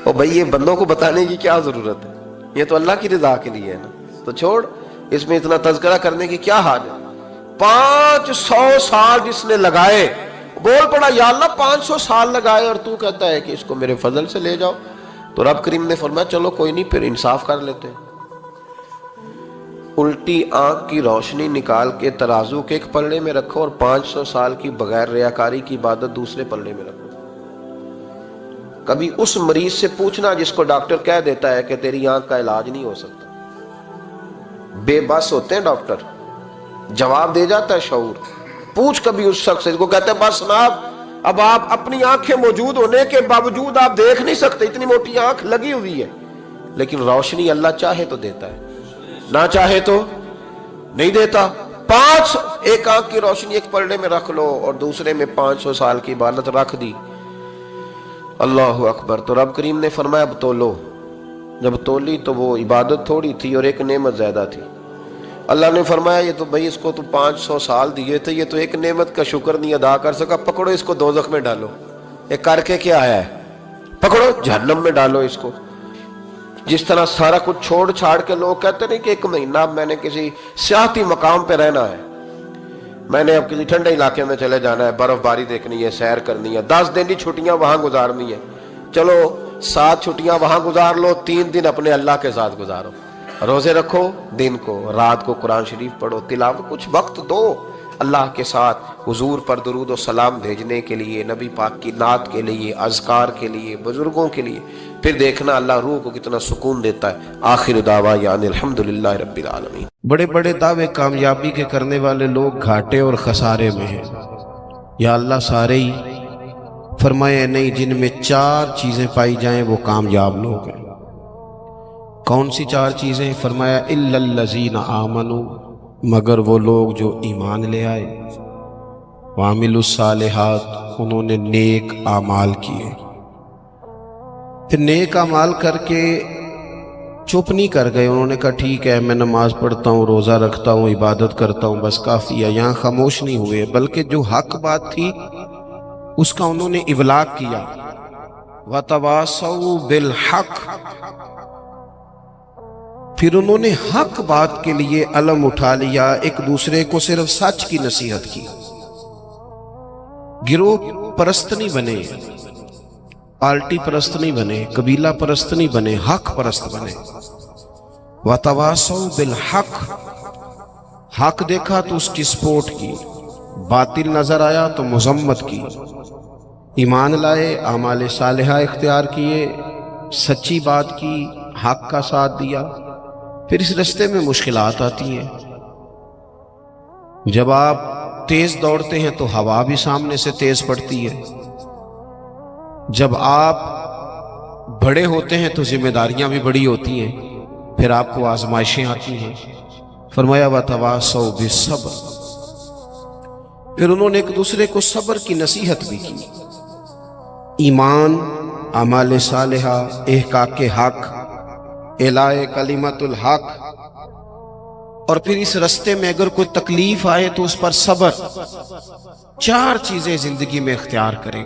اور بھائی یہ بندوں کو بتانے کی کیا ضرورت ہے، یہ تو اللہ کی رضا کے لیے ہے نا، تو چھوڑ اس میں اتنا تذکرہ کرنے کی کیا حاجت ہے۔ 500 سال جس نے لگائے، بول پڑا یا اللہ 500 سال لگائے اور تو کہتا ہے کہ اس کو میرے فضل سے لے جاؤ، تو رب کریم نے فرمایا چلو کوئی نہیں، پھر انصاف کر لیتے ہیں، الٹی آنکھ کی روشنی نکال کے ترازو کے ایک پلڑے میں رکھو اور 500 سال کی بغیر ریاکاری کی عبادت دوسرے پلڑے میں رکھو۔ کبھی اس مریض سے پوچھنا جس کو ڈاکٹر کہہ دیتا ہے کہ تیری آنکھ کا علاج نہیں ہو سکتا، بے بس ہوتے ہیں ڈاکٹر، جواب دے جاتا ہے شعور۔ پوچھ کبھی اس شخص سے کو کہتے ہیں بس جناب اب آپ اپنی آنکھیں موجود ہونے کے باوجود آپ دیکھ نہیں سکتے، اتنی موٹی آنکھ لگی ہوئی ہے، لیکن روشنی اللہ چاہے تو دیتا ہے، نہ چاہے تو نہیں دیتا۔ ایک آنکھ کی روشنی ایک پلڑے میں رکھ لو اور دوسرے میں 500 سال کی عبادت رکھ دی، اللہ اکبر۔ تو رب کریم نے فرمایا اب تولو، جب تولی تو وہ عبادت تھوڑی تھی اور ایک نعمت زیادہ تھی۔ اللہ نے فرمایا یہ تو بھائی اس کو تو 500 سال دیے تھے، یہ تو ایک نعمت کا شکر نہیں ادا کر سکا، پکڑو اس کو دوزخ میں ڈالو۔ یہ کر کے کیا آیا ہے؟ پکڑو جہنم میں ڈالو اس کو۔ جس طرح سارا کچھ چھوڑ چھاڑ کے لوگ کہتے نہیں کہ ایک مہینہ میں نے کسی سیاحتی مقام پہ رہنا ہے، میں نے اب کسی ٹھنڈے علاقے میں چلے جانا ہے، برف باری دیکھنی ہے، سیر کرنی ہے، 10 دن کی چھٹیاں وہاں گزارنی ہے، چلو 7 چھٹیاں وہاں گزار لو، 3 دن اپنے اللہ کے ساتھ گزارو، روزے رکھو، دن کو رات کو قرآن شریف پڑھو، تلاوت، کچھ وقت دو اللہ کے ساتھ حضور پر درود و سلام بھیجنے کے لیے، نبی پاک کی نعت کے لیے، اذکار کے لیے، بزرگوں کے لیے، پھر دیکھنا اللہ روح کو کتنا سکون دیتا ہے۔ آخر دعوانا ان الحمدللہ رب العالمین۔ بڑے بڑے دعوے کامیابی کے کرنے والے لوگ گھاٹے اور خسارے میں ہیں، یا اللہ سارے ہی؟ فرمایا نہیں، جن میں 4 چیزیں پائی جائیں وہ کامیاب لوگ ہیں۔ کون سی 4 چیزیں؟ فرمایا الا الذین آمنوا، مگر وہ لوگ جو ایمان لے آئے، وعملوا الصالحات، انہوں نے نیک اعمال کیے۔ پھر نیک اعمال کر کے چپ نہیں کر گئے، انہوں نے کہا ٹھیک ہے میں نماز پڑھتا ہوں، روزہ رکھتا ہوں، عبادت کرتا ہوں، بس کافی ہے، یہاں خاموش نہیں ہوئے، بلکہ جو حق بات تھی اس کا انہوں نے ابلاغ کیا۔ وَتَوَاصَوْا بِالْحَقِّ، پھر انہوں نے حق بات کے لیے علم اٹھا لیا، ایک دوسرے کو صرف سچ کی نصیحت کی، گروہ پرست نہیں بنے، پارٹی پرست نہیں بنے، قبیلہ پرست نہیں بنے، حق پرست بنے۔ وَتَوَاصَوْا بِالْحَقِّ، حق دیکھا تو اس کی سپورٹ کی، باطل نظر آیا تو مذمت کی، ایمان لائے، اعمال صالحہ اختیار کیے، سچی بات کی، حق کا ساتھ دیا۔ پھر اس رستے میں مشکلات آتی ہیں، جب آپ تیز دوڑتے ہیں تو ہوا بھی سامنے سے تیز پڑتی ہے، جب آپ بڑے ہوتے ہیں تو ذمہ داریاں بھی بڑی ہوتی ہیں، پھر آپ کو آزمائشیں آتی ہیں۔ فرمایا وَتَوَاصَوْا بِالصَّبْرِ، پھر انہوں نے ایک دوسرے کو صبر کی نصیحت بھی کی، ایمان، اعمال صالحہ، احقاق حق، اعلاء کلمت الحق، اور پھر اس رستے میں اگر کوئی تکلیف آئے تو اس پر صبر۔ 4 چیزیں زندگی میں اختیار کریں۔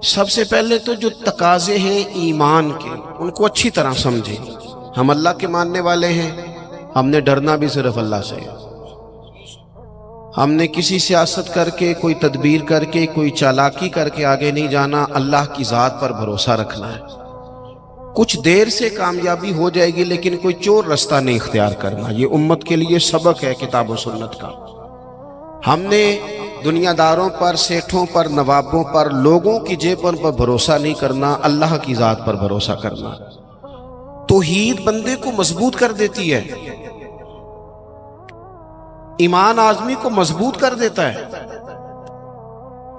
سب سے پہلے تو جو تقاضے ہیں ایمان کے، ان کو اچھی طرح سمجھیں۔ ہم اللہ کے ماننے والے ہیں، ہم نے ڈرنا بھی صرف اللہ سے ہے، ہم نے کسی سیاست کر کے، کوئی تدبیر کر کے، کوئی چالاکی کر کے آگے نہیں جانا، اللہ کی ذات پر بھروسہ رکھنا ہے۔ کچھ دیر سے کامیابی ہو جائے گی لیکن کوئی چور رستہ نہیں اختیار کرنا، یہ امت کے لیے سبق ہے کتاب و سنت کا۔ ہم نے دنیا داروں پر، سیٹھوں پر، نوابوں پر، لوگوں کی جیبوں پر بھروسہ نہیں کرنا، اللہ کی ذات پر بھروسہ کرنا۔ توحید بندے کو مضبوط کر دیتی ہے، ایمان آدمی کو مضبوط کر دیتا ہے،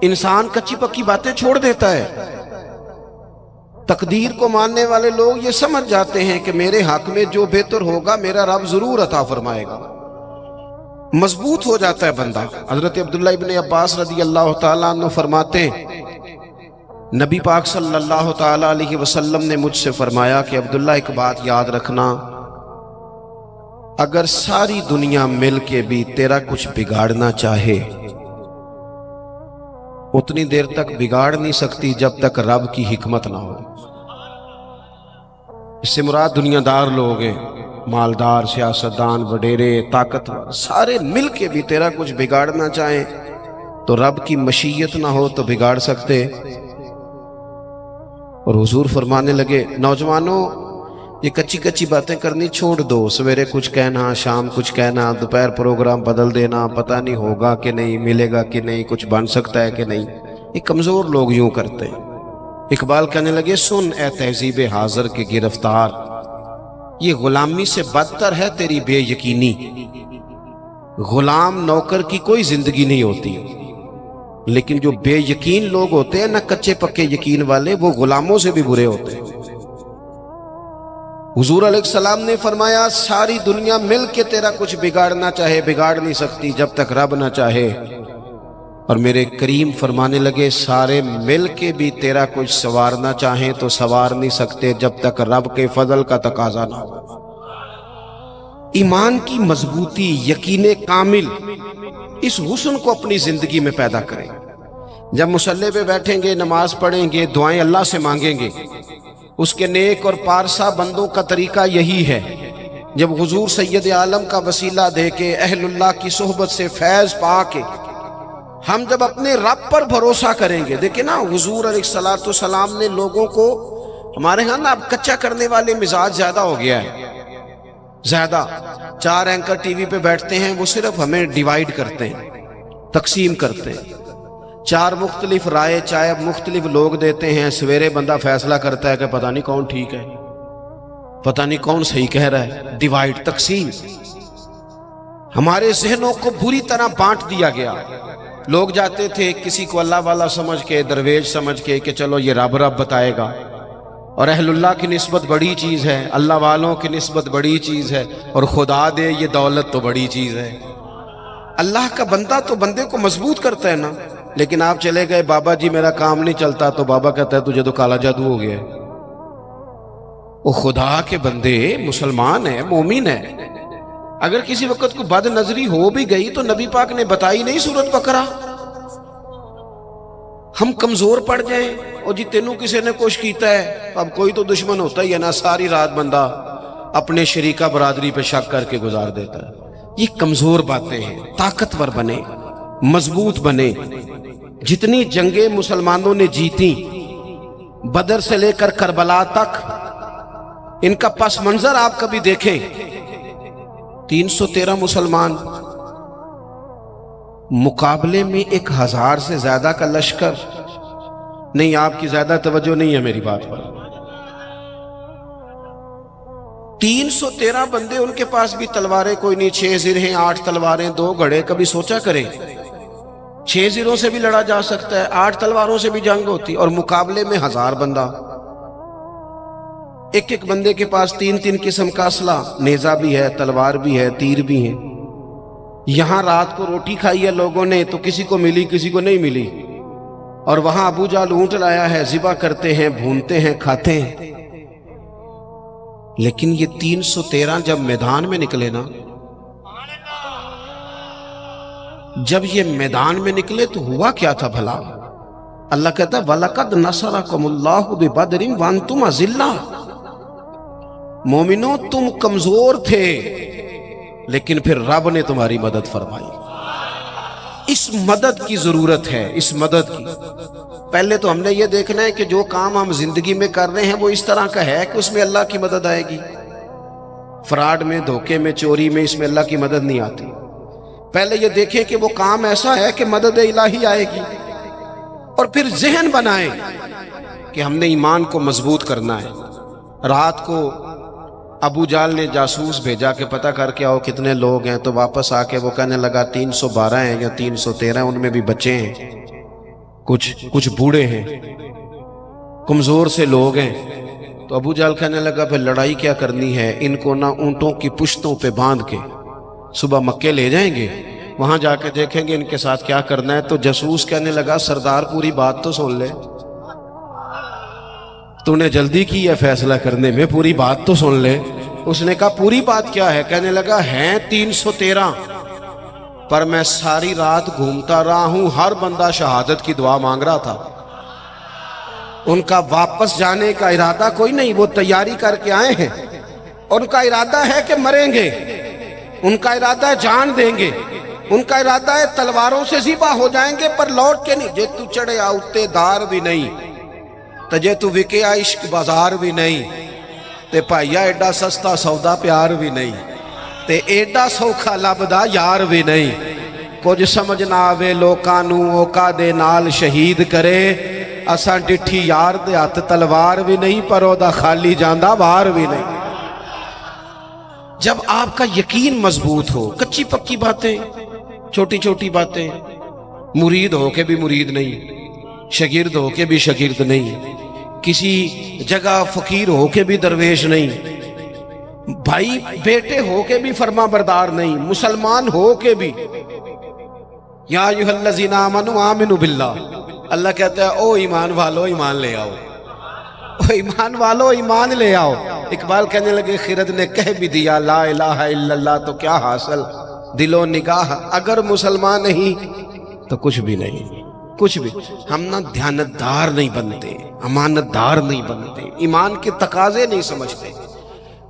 انسان کچی پکی باتیں چھوڑ دیتا ہے۔ تقدیر کو ماننے والے لوگ یہ سمجھ جاتے ہیں کہ میرے حق میں جو بہتر ہوگا میرا رب ضرور عطا فرمائے گا، مضبوط ہو جاتا ہے بندہ۔ حضرت عبداللہ ابن عباس رضی اللہ تعالیٰ عنہ فرماتے ہیں، نبی پاک صلی اللہ تعالیٰ علیہ وسلم نے مجھ سے فرمایا کہ عبداللہ ایک بات یاد رکھنا، اگر ساری دنیا مل کے بھی تیرا کچھ بگاڑنا چاہے، اتنی دیر تک بگاڑ نہیں سکتی جب تک رب کی حکمت نہ ہو۔ اس سے مراد دنیا دار لوگ ہیں، مالدار، سیاستدان، وڈیرے، طاقتور، سارے مل کے بھی تیرا کچھ بگاڑنا چاہیں تو رب کی مشیت نہ ہو تو بگاڑ سکتے۔ اور حضور فرمانے لگے نوجوانوں یہ کچی کچی باتیں کرنی چھوڑ دو، سویرے کچھ کہنا، شام کچھ کہنا، دوپہر پروگرام بدل دینا، پتہ نہیں ہوگا کہ نہیں، ملے گا کہ نہیں، کچھ بن سکتا ہے کہ نہیں، یہ کمزور لوگ یوں کرتے ہیں۔ اقبال کہنے لگے سن اے تہذیب حاضر کے گرفتار، یہ غلامی سے بدتر ہے تیری بے یقینی۔ غلام نوکر کی کوئی زندگی نہیں ہوتی، لیکن جو بے یقین لوگ ہوتے ہیں نا، کچے پکے یقین والے، وہ غلاموں سے بھی برے ہوتے ہیں۔ حضور علیہ السلام نے فرمایا ساری دنیا مل کے تیرا کچھ بگاڑنا چاہے بگاڑ نہیں سکتی جب تک رب نہ چاہے، اور میرے کریم فرمانے لگے سارے مل کے بھی تیرا کچھ سنوارنا چاہیں تو سنوار نہیں سکتے جب تک رب کے فضل کا تقاضا نہ ہو۔ ایمان کی مضبوطی، یقین کامل، اس حسن کو اپنی زندگی میں پیدا کریں۔ جب مصلی پہ بیٹھیں گے، نماز پڑھیں گے، دعائیں اللہ سے مانگیں گے، اس کے نیک اور پارسا بندوں کا طریقہ یہی ہے۔ جب حضور سید عالم کا وسیلہ دے کے، اہل اللہ کی صحبت سے فیض پا کے، ہم جب اپنے رب پر بھروسہ کریں گے، دیکھیں نا حضور علیہ السلام نے لوگوں کو، ہمارے ہاں نا اب کچا کرنے والے مزاج زیادہ ہو گیا ہے، زیادہ 4 اینکر ٹی وی پہ بیٹھتے ہیں، وہ صرف ہمیں ڈیوائیڈ کرتے ہیں، تقسیم کرتے ہیں، 4 مختلف رائے چاہے مختلف لوگ دیتے ہیں، سویرے بندہ فیصلہ کرتا ہے کہ پتہ نہیں کون ٹھیک ہے، پتہ نہیں کون صحیح کہہ رہا ہے، ڈیوائیڈ، تقسیم۔ ہمارے ذہنوں کو بری طرح بانٹ دیا گیا۔ لوگ جاتے تھے کسی کو اللہ والا سمجھ کے، درویش سمجھ کے کہ چلو یہ رب بتائے گا، اور اہل اللہ کی نسبت بڑی چیز ہے، اللہ والوں کی نسبت بڑی چیز ہے، اور خدا دے یہ دولت تو بڑی چیز ہے۔ اللہ کا بندہ تو بندے کو مضبوط کرتا ہے نا، لیکن آپ چلے گئے بابا جی میرا کام نہیں چلتا، تو بابا کہتا ہے تجھے تو کالا جادو ہو گیا ہے۔ وہ خدا کے بندے مسلمان ہیں، مومن ہیں، اگر کسی وقت کو بد نظری ہو بھی گئی تو نبی پاک نے بتائی نہیں سورت بقرہ۔ ہم کمزور پڑ جائیں اور جی تینوں کسی نے کچھ کیتا ہے، اب کوئی تو دشمن ہوتا ہی ہے نا، ساری رات بندہ اپنے شریکہ برادری پہ شک کر کے گزار دیتا ہے۔ یہ کمزور باتیں ہیں، طاقتور بنے، مضبوط بنے۔ جتنی جنگیں مسلمانوں نے جیتی، بدر سے لے کر کربلا تک، ان کا پس منظر آپ کبھی دیکھیں۔ 313 مسلمان مقابلے میں 1000 سے زیادہ کا لشکر نہیں۔ آپ کی زیادہ توجہ نہیں ہے میری بات پر۔ 313 بندے، ان کے پاس بھی تلواریں کوئی نہیں، 6 زرہیں، 8 تلواریں، 2 گھڑے۔ کبھی سوچا کریں 6 زروں سے بھی لڑا جا سکتا ہے، 8 تلواروں سے بھی جنگ ہوتی، اور مقابلے میں 1000 بندہ۔ ایک ایک بندے کے پاس 3 قسم کا اسلحہ، نیزہ بھی ہے، تلوار بھی ہے، تیر بھی ہے۔ یہاں رات کو روٹی کھائی ہے لوگوں نے تو کسی کو ملی، کسی کو نہیں ملی، اور وہاں ابو جہل اونٹ لایا ہے، ذبح کرتے ہیں، بھونتے ہیں، کھاتے ہیں۔ لیکن یہ 313 جب میدان میں نکلے نا، جب یہ میدان میں نکلے تو ہوا کیا تھا بھلا؟ اللہ کہتا ہے وَلَقَدْ نَصَرَكُمُ اللَّهُ بِبَدْرٍ وَأَنْتُمْ أَذِلَّةٌ۔ مومنوں تم کمزور تھے، لیکن پھر رب نے تمہاری مدد فرمائی۔ اس مدد کی ضرورت ہے، اس مدد کی۔ پہلے تو ہم نے یہ دیکھنا ہے کہ جو کام ہم زندگی میں کر رہے ہیں وہ اس طرح کا ہے کہ اس میں اللہ کی مدد آئے گی۔ فراڈ میں، دھوکے میں، چوری میں، اس میں اللہ کی مدد نہیں آتی۔ پہلے یہ دیکھیں کہ وہ کام ایسا ہے کہ مدد الہی آئے گی، اور پھر ذہن بنائیں کہ ہم نے ایمان کو مضبوط کرنا ہے۔ رات کو ابو جہل نے جاسوس بھیجا کہ پتہ کر کے آؤ کتنے لوگ ہیں، تو واپس آ کے وہ کہنے لگا 312 ہیں یا 313 ہیں، ان میں بھی بچے ہیں، کچھ بوڑھے ہیں، کمزور سے لوگ ہیں۔ تو ابو جہل کہنے لگا پھر لڑائی کیا کرنی ہے، ان کو نہ اونٹوں کی پشتوں پہ باندھ کے صبح مکے لے جائیں گے، وہاں جا کے دیکھیں گے ان کے ساتھ کیا کرنا ہے۔ تو جاسوس کہنے لگا سردار پوری بات تو سن لے، تو نے جلدی کی ہے فیصلہ کرنے میں، پوری بات تو سن لے۔ اس نے کہا پوری بات کیا ہے؟ کہنے لگا ہیں 313، پر میں ساری رات گھومتا رہا ہوں، ہر بندہ شہادت کی دعا مانگ رہا تھا۔ ان کا واپس جانے کا ارادہ کوئی نہیں، وہ تیاری کر کے آئے ہیں، ان کا ارادہ ہے کہ مریں گے، ان کا ارادہ ہے جان دیں گے، ان کا ارادہ ہے تلواروں سے ذبح ہو جائیں گے پر لوٹ کے نہیں۔ جے تو چڑھے آؤتے دار بھی نہیں تے جے تو وکے عشق بازار بھی نہیں تے پائیا ایڈا سستا سودا پیار بھی نہیں تے ایڈا سوکھا لبدا یار بھی نہیں۔ کچھ سمجھ نہ آوے لوکاں نوں اوکا دے نال شہید کرے، اساں ڈٹھی یار دے ہاتھ تلوار بھی نہیں پر او دا خالی جاندا وار بھی نہیں۔ جب آپ کا یقین مضبوط ہو، کچی پکی باتیں، چھوٹی چھوٹی باتیں، مرید ہو کے بھی مرید نہیں، شاگرد ہو کے بھی شاگرد نہیں، کسی جگہ فقیر ہو کے بھی درویش نہیں، بھائی بیٹے ہو کے بھی فرما بردار نہیں، مسلمان ہو کے بھی۔ یا ایھا الذین آمنوا آمنوا باللہ، اللہ کہتا ہے او ایمان والو ایمان لے آؤ، او ایمان والو ایمان لے آؤ۔ اقبال کہنے لگے خرد نے کہہ بھی دیا لا الہ الا اللہ تو کیا حاصل، دل و نگاہ اگر مسلمان نہیں تو کچھ بھی نہیں، کچھ بھی۔ ہم نہ دیانتدار نہیں بنتے، امانت دار نہیں بنتے، ایمان کے تقاضے نہیں سمجھتے۔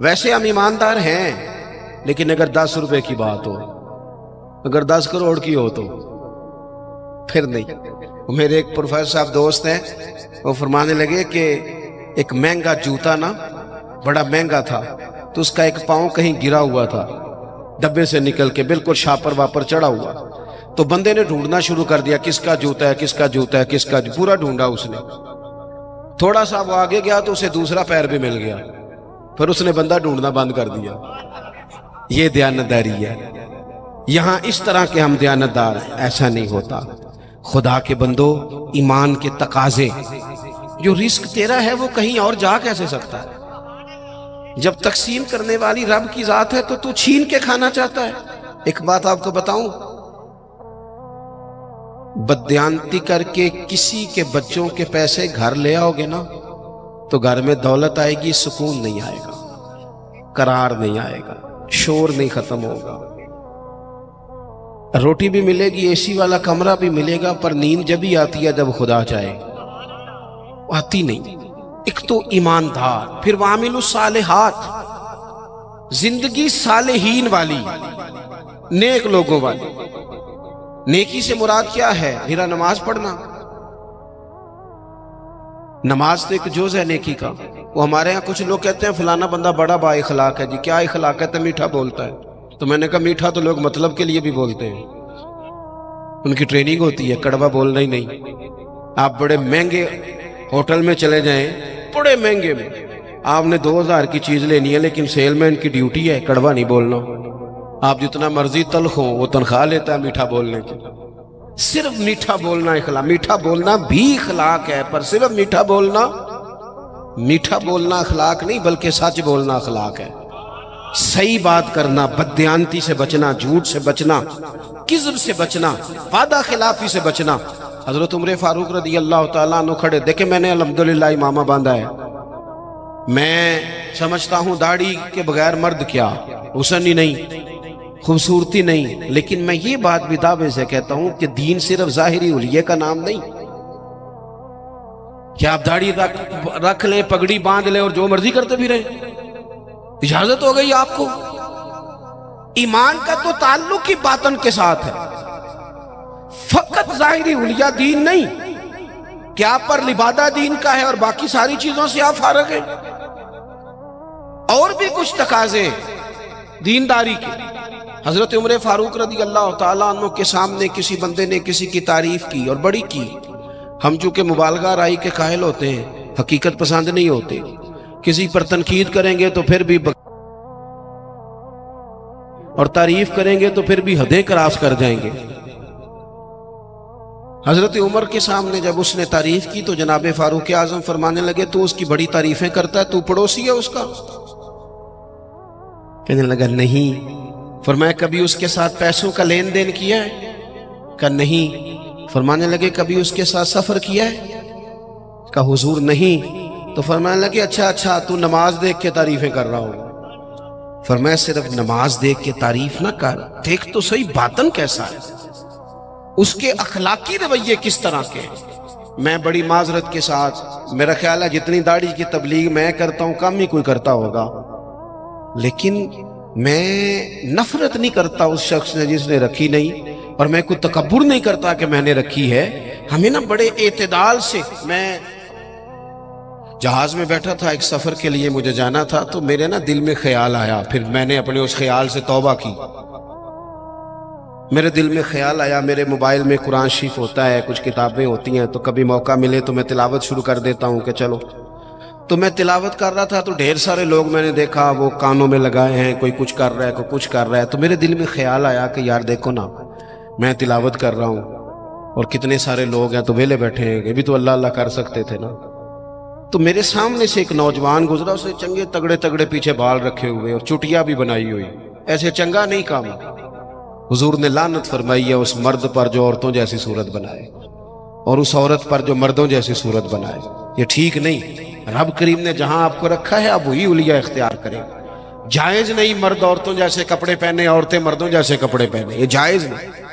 ویسے ہم ایماندار ہیں لیکن اگر 10 روپے کی بات ہو، اگر 10 کروڑ کی ہو تو پھر نہیں۔ میرے ایک پروفیسر صاحب دوست ہیں، وہ فرمانے لگے کہ ایک مہنگا جوتا نا بڑا مہنگا تھا تو اس کا ایک پاؤں کہیں گرا ہوا تھا ڈبے سے نکل کے، بالکل شاپر واپر چڑھا ہوا، تو بندے نے ڈھونڈنا شروع کر دیا کس کا جوتا ہے کس کا جوتا ہے کس کا، پورا ڈھونڈا اس نے۔ تھوڑا سا وہ آگے گیا تو اسے دوسرا پیر بھی مل گیا، پھر اس نے بندہ ڈھونڈنا بند کر دیا۔ یہ دیانتداری ہے۔ یہاں اس طرح کے ہم دیانتدار، ایسا نہیں ہوتا۔ خدا کے بندو، ایمان کے تقاضے، جو رزق تیرا ہے وہ کہیں اور جا کیسے سکتا ہے؟ جب تقسیم کرنے والی رب کی ذات ہے تو چھین کے کھانا چاہتا ہے۔ ایک بات آپ کو بتاؤں، بددیانتی کر کے کسی کے بچوں کے پیسے گھر لے آؤ گے نا تو گھر میں دولت آئے گی، سکون نہیں آئے گا، قرار نہیں آئے گا، شور نہیں ختم ہوگا، روٹی بھی ملے گی، اے سی والا کمرہ بھی ملے گا، پر نیند جب ہی آتی ہے جب خدا چاہے، آتی نہیں۔ ایک تو ایماندار، پھر وعامل الصالحات، زندگی صالحین والی، نیک لوگوں والی۔ نیکی سے مراد کیا ہے؟ میرا نماز پڑھنا، نماز تو ایک جز ہے نیکی کا۔ وہ ہمارے ہاں کچھ لوگ کہتے ہیں فلانا بندہ بڑا با اخلاق ہے جی، کیا اخلاق ہے؟ تو میٹھا بولتا ہے۔ تو میں نے کہا میٹھا تو لوگ مطلب کے لیے بھی بولتے ہیں، ان کی ٹریننگ ہوتی ہے، کڑوا بولنا ہی نہیں۔ آپ بڑے مہنگے ہوٹل میں چلے جائیں، بڑے مہنگے میں، آپ نے 2000 کی چیز لینی ہے لیکن سیل مین کی ڈیوٹی ہے کڑوا نہیں بولنا۔ آپ جتنا مرضی تلخ ہوں، وہ تنخواہ لیتا ہے میٹھا بولنے کی۔ صرف میٹھا بولنا اخلاق، میٹھا بولنا بھی اخلاق ہے، پر صرف میٹھا بولنا اخلاق نہیں بلکہ سچ بولنا اخلاق ہے۔ صحیح بات کرنا، بددیانتی سے بچنا، جھوٹ سے بچنا، کذب سے بچنا، وعدہ خلافی سے بچنا۔ حضرت عمر فاروق رضی اللہ تعالیٰ عنہ کھڑے، دیکھیں میں نے الحمدللہ امامہ باندھا ہے، میں سمجھتا ہوں داڑھی کے بغیر مرد کیا، حسن ہی نہیں، خوبصورتی نہیں، لیکن میں یہ بات بھی دعوے سے کہتا ہوں کہ دین صرف ظاہری حلیے کا نام نہیں کہ آپ داڑھی رکھ لیں، پگڑی باندھ لیں اور جو مرضی کرتے بھی رہیں، اجازت ہو گئی آپ کو۔ ایمان کا تو تعلق ہی باطن کے ساتھ ہے، فقط ظاہری حلیہ دین نہیں کہ آپ پر لبادہ دین کا ہے اور باقی ساری چیزوں سے آپ فارغ ہیں۔ اور بھی کچھ تقاضے دینداری کے۔ حضرت عمر فاروق رضی اللہ تعالیٰ عنہ کے سامنے کسی بندے نے کسی کی تعریف کی اور بڑی کی۔ ہم چونکہ مبالغہ رائی کے قائل ہوتے ہیں، حقیقت پسند نہیں ہوتے، کسی پر تنقید کریں گے تو پھر بھی اور تعریف کریں گے تو پھر بھی حدیں کراس کر جائیں گے۔ حضرت عمر کے سامنے جب اس نے تعریف کی تو جناب فاروق اعظم فرمانے لگے تو اس کی بڑی تعریفیں کرتا ہے، تو پڑوسی ہے اس کا؟ کہنے لگا نہیں۔ فرمایا کبھی اس کے ساتھ پیسوں کا لین دین کیا ہے؟ کہا نہیں۔ فرمانے لگے کبھی اس کے ساتھ سفر کیا ہے؟ کہا حضور نہیں۔ تو فرمانے لگے اچھا تو نماز دیکھ کے تعریفیں کر رہا ہوں۔ فرمایا صرف نماز دیکھ کے تعریف نہ کر، دیکھ تو صحیح باطن کیسا ہے، اس کے اخلاقی رویے کس طرح کے ہیں۔ میں بڑی معذرت کے ساتھ، میرا خیال ہے جتنی داڑھی کی تبلیغ میں کرتا ہوں کم ہی کوئی کرتا ہوگا، لیکن میں نفرت نہیں کرتا اس شخص نے جس نے رکھی نہیں، اور میں کوئی تکبر نہیں کرتا کہ میں نے رکھی ہے۔ ہمیں نا بڑے اعتدال سے، میں جہاز میں بیٹھا تھا، ایک سفر کے لیے مجھے جانا تھا، تو میرے نا دل میں خیال آیا، پھر میں نے اپنے اس خیال سے توبہ کی۔ میرے دل میں خیال آیا، میرے موبائل میں قرآن شریف ہوتا ہے، کچھ کتابیں ہوتی ہیں، تو کبھی موقع ملے تو میں تلاوت شروع کر دیتا ہوں کہ چلو۔ تو میں تلاوت کر رہا تھا تو ڈھیر سارے لوگ میں نے دیکھا وہ کانوں میں لگائے ہیں، کوئی کچھ کر رہا ہے، کوئی کچھ کر رہا ہے، تو میرے دل میں خیال آیا کہ یار دیکھو نا، میں تلاوت کر رہا ہوں اور کتنے سارے لوگ ہیں تو ویلے بیٹھے ہیں، یہ بھی تو اللہ اللہ کر سکتے تھے نا۔ تو میرے سامنے سے ایک نوجوان گزرا، اسے چنگے تگڑے تگڑے پیچھے بال رکھے ہوئے اور چٹیا بھی بنائی ہوئی، ایسے چنگا نہیں کام۔ حضور نے لعنت فرمائی ہے اس مرد پر جو عورتوں جیسی صورت بنائے، اور اس عورت پر جو مردوں جیسی صورت بنائے، یہ ٹھیک نہیں۔ رب کریم نے جہاں آپ کو رکھا ہے آپ وہی اولیا اختیار کریں۔ جائز نہیں مرد عورتوں جیسے کپڑے پہنے، عورتیں مردوں جیسے کپڑے پہنے، یہ جائز نہیں۔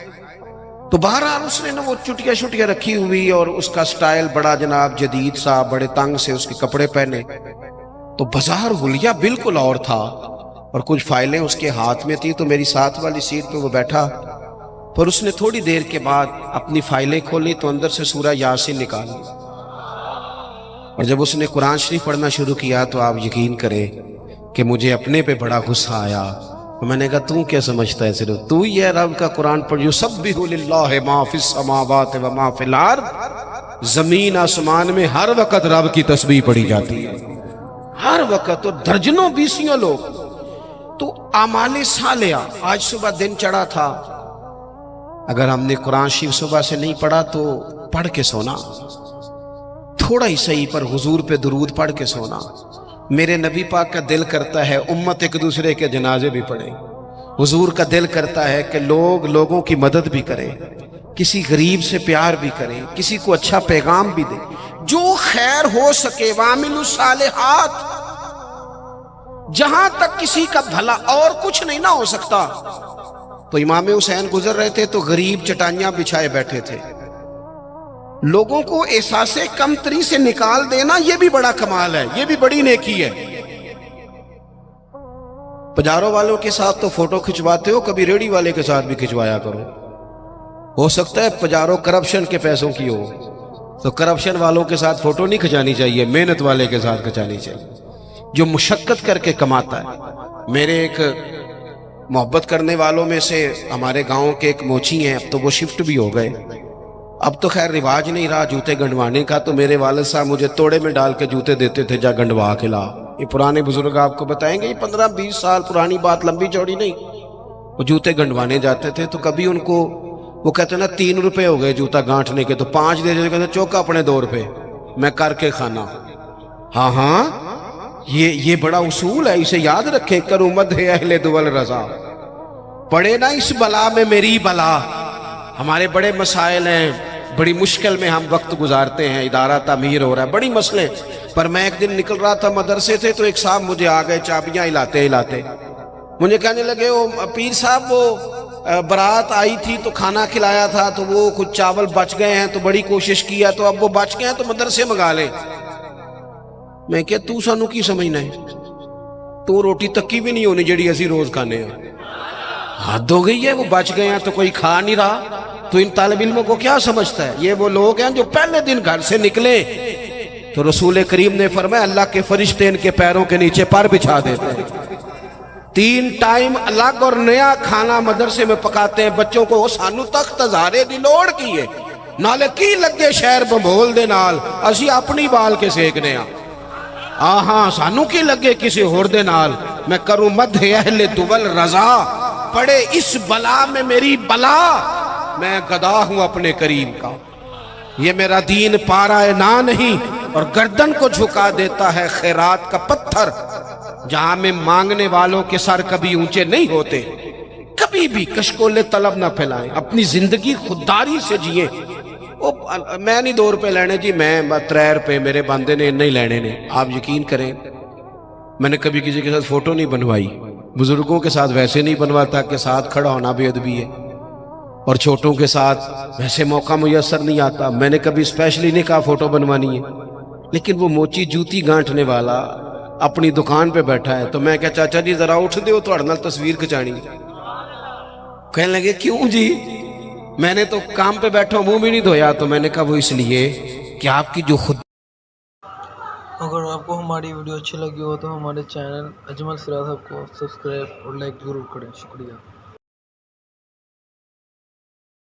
تو بہرحال اس نے نا وہ چٹیا شٹیا رکھی ہوئی اور اس کا سٹائل بڑا جناب جدید سا، بڑے تنگ سے اس کے کپڑے پہنے، تو بظاہر حلیہ بالکل اور تھا، اور کچھ فائلیں اس کے ہاتھ میں تھی۔ تو میری ساتھ والی سیٹ پہ وہ بیٹھا، پر اس نے تھوڑی دیر کے بعد اپنی فائلیں کھولی تو اندر سے سورہ یاسین نکالی، اور جب اس نے قرآن شریف پڑھنا شروع کیا تو آپ یقین کریں کہ مجھے اپنے پہ بڑا غصہ آیا۔ میں نے کہا تو کیا سمجھتا ہے، صرف تو ہی ہے رب کا قرآن پڑھ، یسبح للہ ما فی السماوات و ما فی الارض، زمین آسمان میں ہر وقت رب کی تسبیح پڑھی جاتی ہے، ہر وقت، اور درجنوں بیسیوں لوگ۔ تو اعمال صالحہ، آج صبح دن چڑھا تھا، اگر ہم نے قرآن شریف صبح سے نہیں پڑھا تو پڑھ کے سونا، تھوڑا ہی صحیح پر حضور پہ درود پڑھ کے سونا۔ میرے نبی پاک کا دل کرتا ہے امت ایک دوسرے کے جنازے بھی پڑھیں، حضور کا دل کرتا ہے کہ لوگ لوگوں کی مدد بھی کریں، کسی غریب سے پیار بھی کریں، کسی کو اچھا پیغام بھی دیں، جو خیر ہو سکے۔ وَعَمِلُوا الصَّالِحَاتِ، جہاں تک کسی کا بھلا اور کچھ نہیں نہ ہو سکتا۔ تو امام حسین گزر رہے تھے تو غریب چٹائیاں بچھائے بیٹھے تھے، لوگوں کو احساس کمتری سے نکال دینا یہ بھی بڑا کمال ہے، یہ بھی بڑی نیکی ہے۔ پجاروں والوں کے ساتھ تو فوٹو کھچواتے ہو، کبھی ریڑی والے کے ساتھ بھی کھچوایا کرو، ہو سکتا ہے پجاروں کرپشن کے پیسوں کی ہو، تو کرپشن والوں کے ساتھ فوٹو نہیں کھچانی چاہیے، محنت والے کے ساتھ کھچانی چاہیے جو مشقت کر کے کماتا ہے۔ میرے ایک محبت کرنے والوں میں سے ہمارے گاؤں کے ایک موچی ہیں، اب تو وہ شفٹ بھی ہو گئے، اب تو خیر رواج نہیں رہا جوتے گنڈوانے کا، تو میرے والد صاحب مجھے توڑے میں ڈال کے جوتے دیتے تھے، جا گنڈوا کے لا۔ یہ پرانے بزرگ آپ کو بتائیں گے، یہ 15-20 سال پرانی بات، لمبی چوڑی نہیں۔ وہ جوتے گنڈوانے جاتے تھے تو کبھی ان کو وہ کہتے نا 3 روپے ہو گئے جوتا گانٹھنے کے، تو 5 دے دیتے، کہتے چوکا اپنے 2 روپے میں کر کے کھانا۔ ہاں ہاں، یہ بڑا اصول ہے، اسے یاد رکھیں، کروں مدح اہل دول رضا، پڑے نا اس بلا میں میری بلا۔ ہمارے بڑے مسائل ہیں، بڑی مشکل میں ہم وقت گزارتے ہیں، ادارہ تعمیر ہو رہا ہے، بڑی مسئلے، پر میں ایک دن نکل رہا تھا مدرسے سے تو ایک صاحب مجھے آ گئے چابیاں ہلاتے ہلاتے، مجھے کہنے لگے وہ پیر صاحب وہ برات آئی تھی تو کھانا کھلایا تھا تو وہ کچھ چاول بچ گئے ہیں تو بڑی کوشش کیا تو اب وہ بچ گئے ہیں تو مدرسے منگا لے۔ میں کہ تو سانو کی سمجھنا ہے، تو روٹی تکی بھی نہیں ہونی جڑی اسی روز کھانے ہیں، حد ہو گئی ہے، وہ بچ گئے ہیں تو کوئی کھا نہیں رہا، تو ان طالب علموں کو کیا سمجھتا ہے؟ یہ وہ لوگ ہیں جو پہلے دن گھر سے نکلے تو رسول کریم نے فرمایا اللہ کے فرشتے ان کے پیروں کے نیچے پر بچھا دیتے ہیں، 3 ٹائم الگ اور نیا کھانا مدرسے میں پکاتے ہیں بچوں کو۔ سانو تخت ہزارے دی لوڑ کی ہے، نالے کی لگے شہر بمبول دے نال، اسی اپنی بال کے سیکنے ہاں، آہاں سانو کی لگے کسی ہور دے نال۔ میں کروں مدح اہل دول رضا، پڑے اس بلا میں میری بلا، میں گدا ہوں اپنے کریم کا۔ یہ میرا دین پارا نہ نہیں، اور گردن کو جھکا دیتا ہے خیرات کا پتھر، جہاں میں مانگنے والوں کے سر کبھی اونچے نہیں ہوتے۔ کبھی بھی کشکول طلب نہ پھیلائیں، اپنی زندگی خودداری سے جئیں۔ میں نہیں 2 روپے لینے جی، میں 3 روپے میرے بندے نے نہیں لینے نے۔ آپ یقین کریں میں نے کبھی کسی کے ساتھ فوٹو نہیں بنوائی، بزرگوں کے ساتھ ویسے نہیں بنواتا کہ ساتھ کھڑا ہونا بے ادبی ہے۔ اور چھوٹوں کے ساتھ ویسے موقع میسر نہیں آتا. میں نے کبھی اسپیشلی نہیں کہا فوٹو بنوانی ہے، لیکن وہ موچی جوتی گانٹنے والا اپنی دکان پہ بیٹھا ہے تو میں کہا چاچا جی ذرا اٹھ دیو تھوڑے نال تصویر کھچانی. کہنے لگے کیوں جی؟ میں نے تو کام پہ بیٹھا منہ بھی نہیں دھویا. تو میں نے کہا وہ اس لیے کہ آپ کی جو خود. اگر آپ کو ہماری ویڈیو اچھی لگی ہو تو ہمارے چینل اجمل سراج صاحب کو سبسکرائب اور لائک ضرور کریں. شکریہ.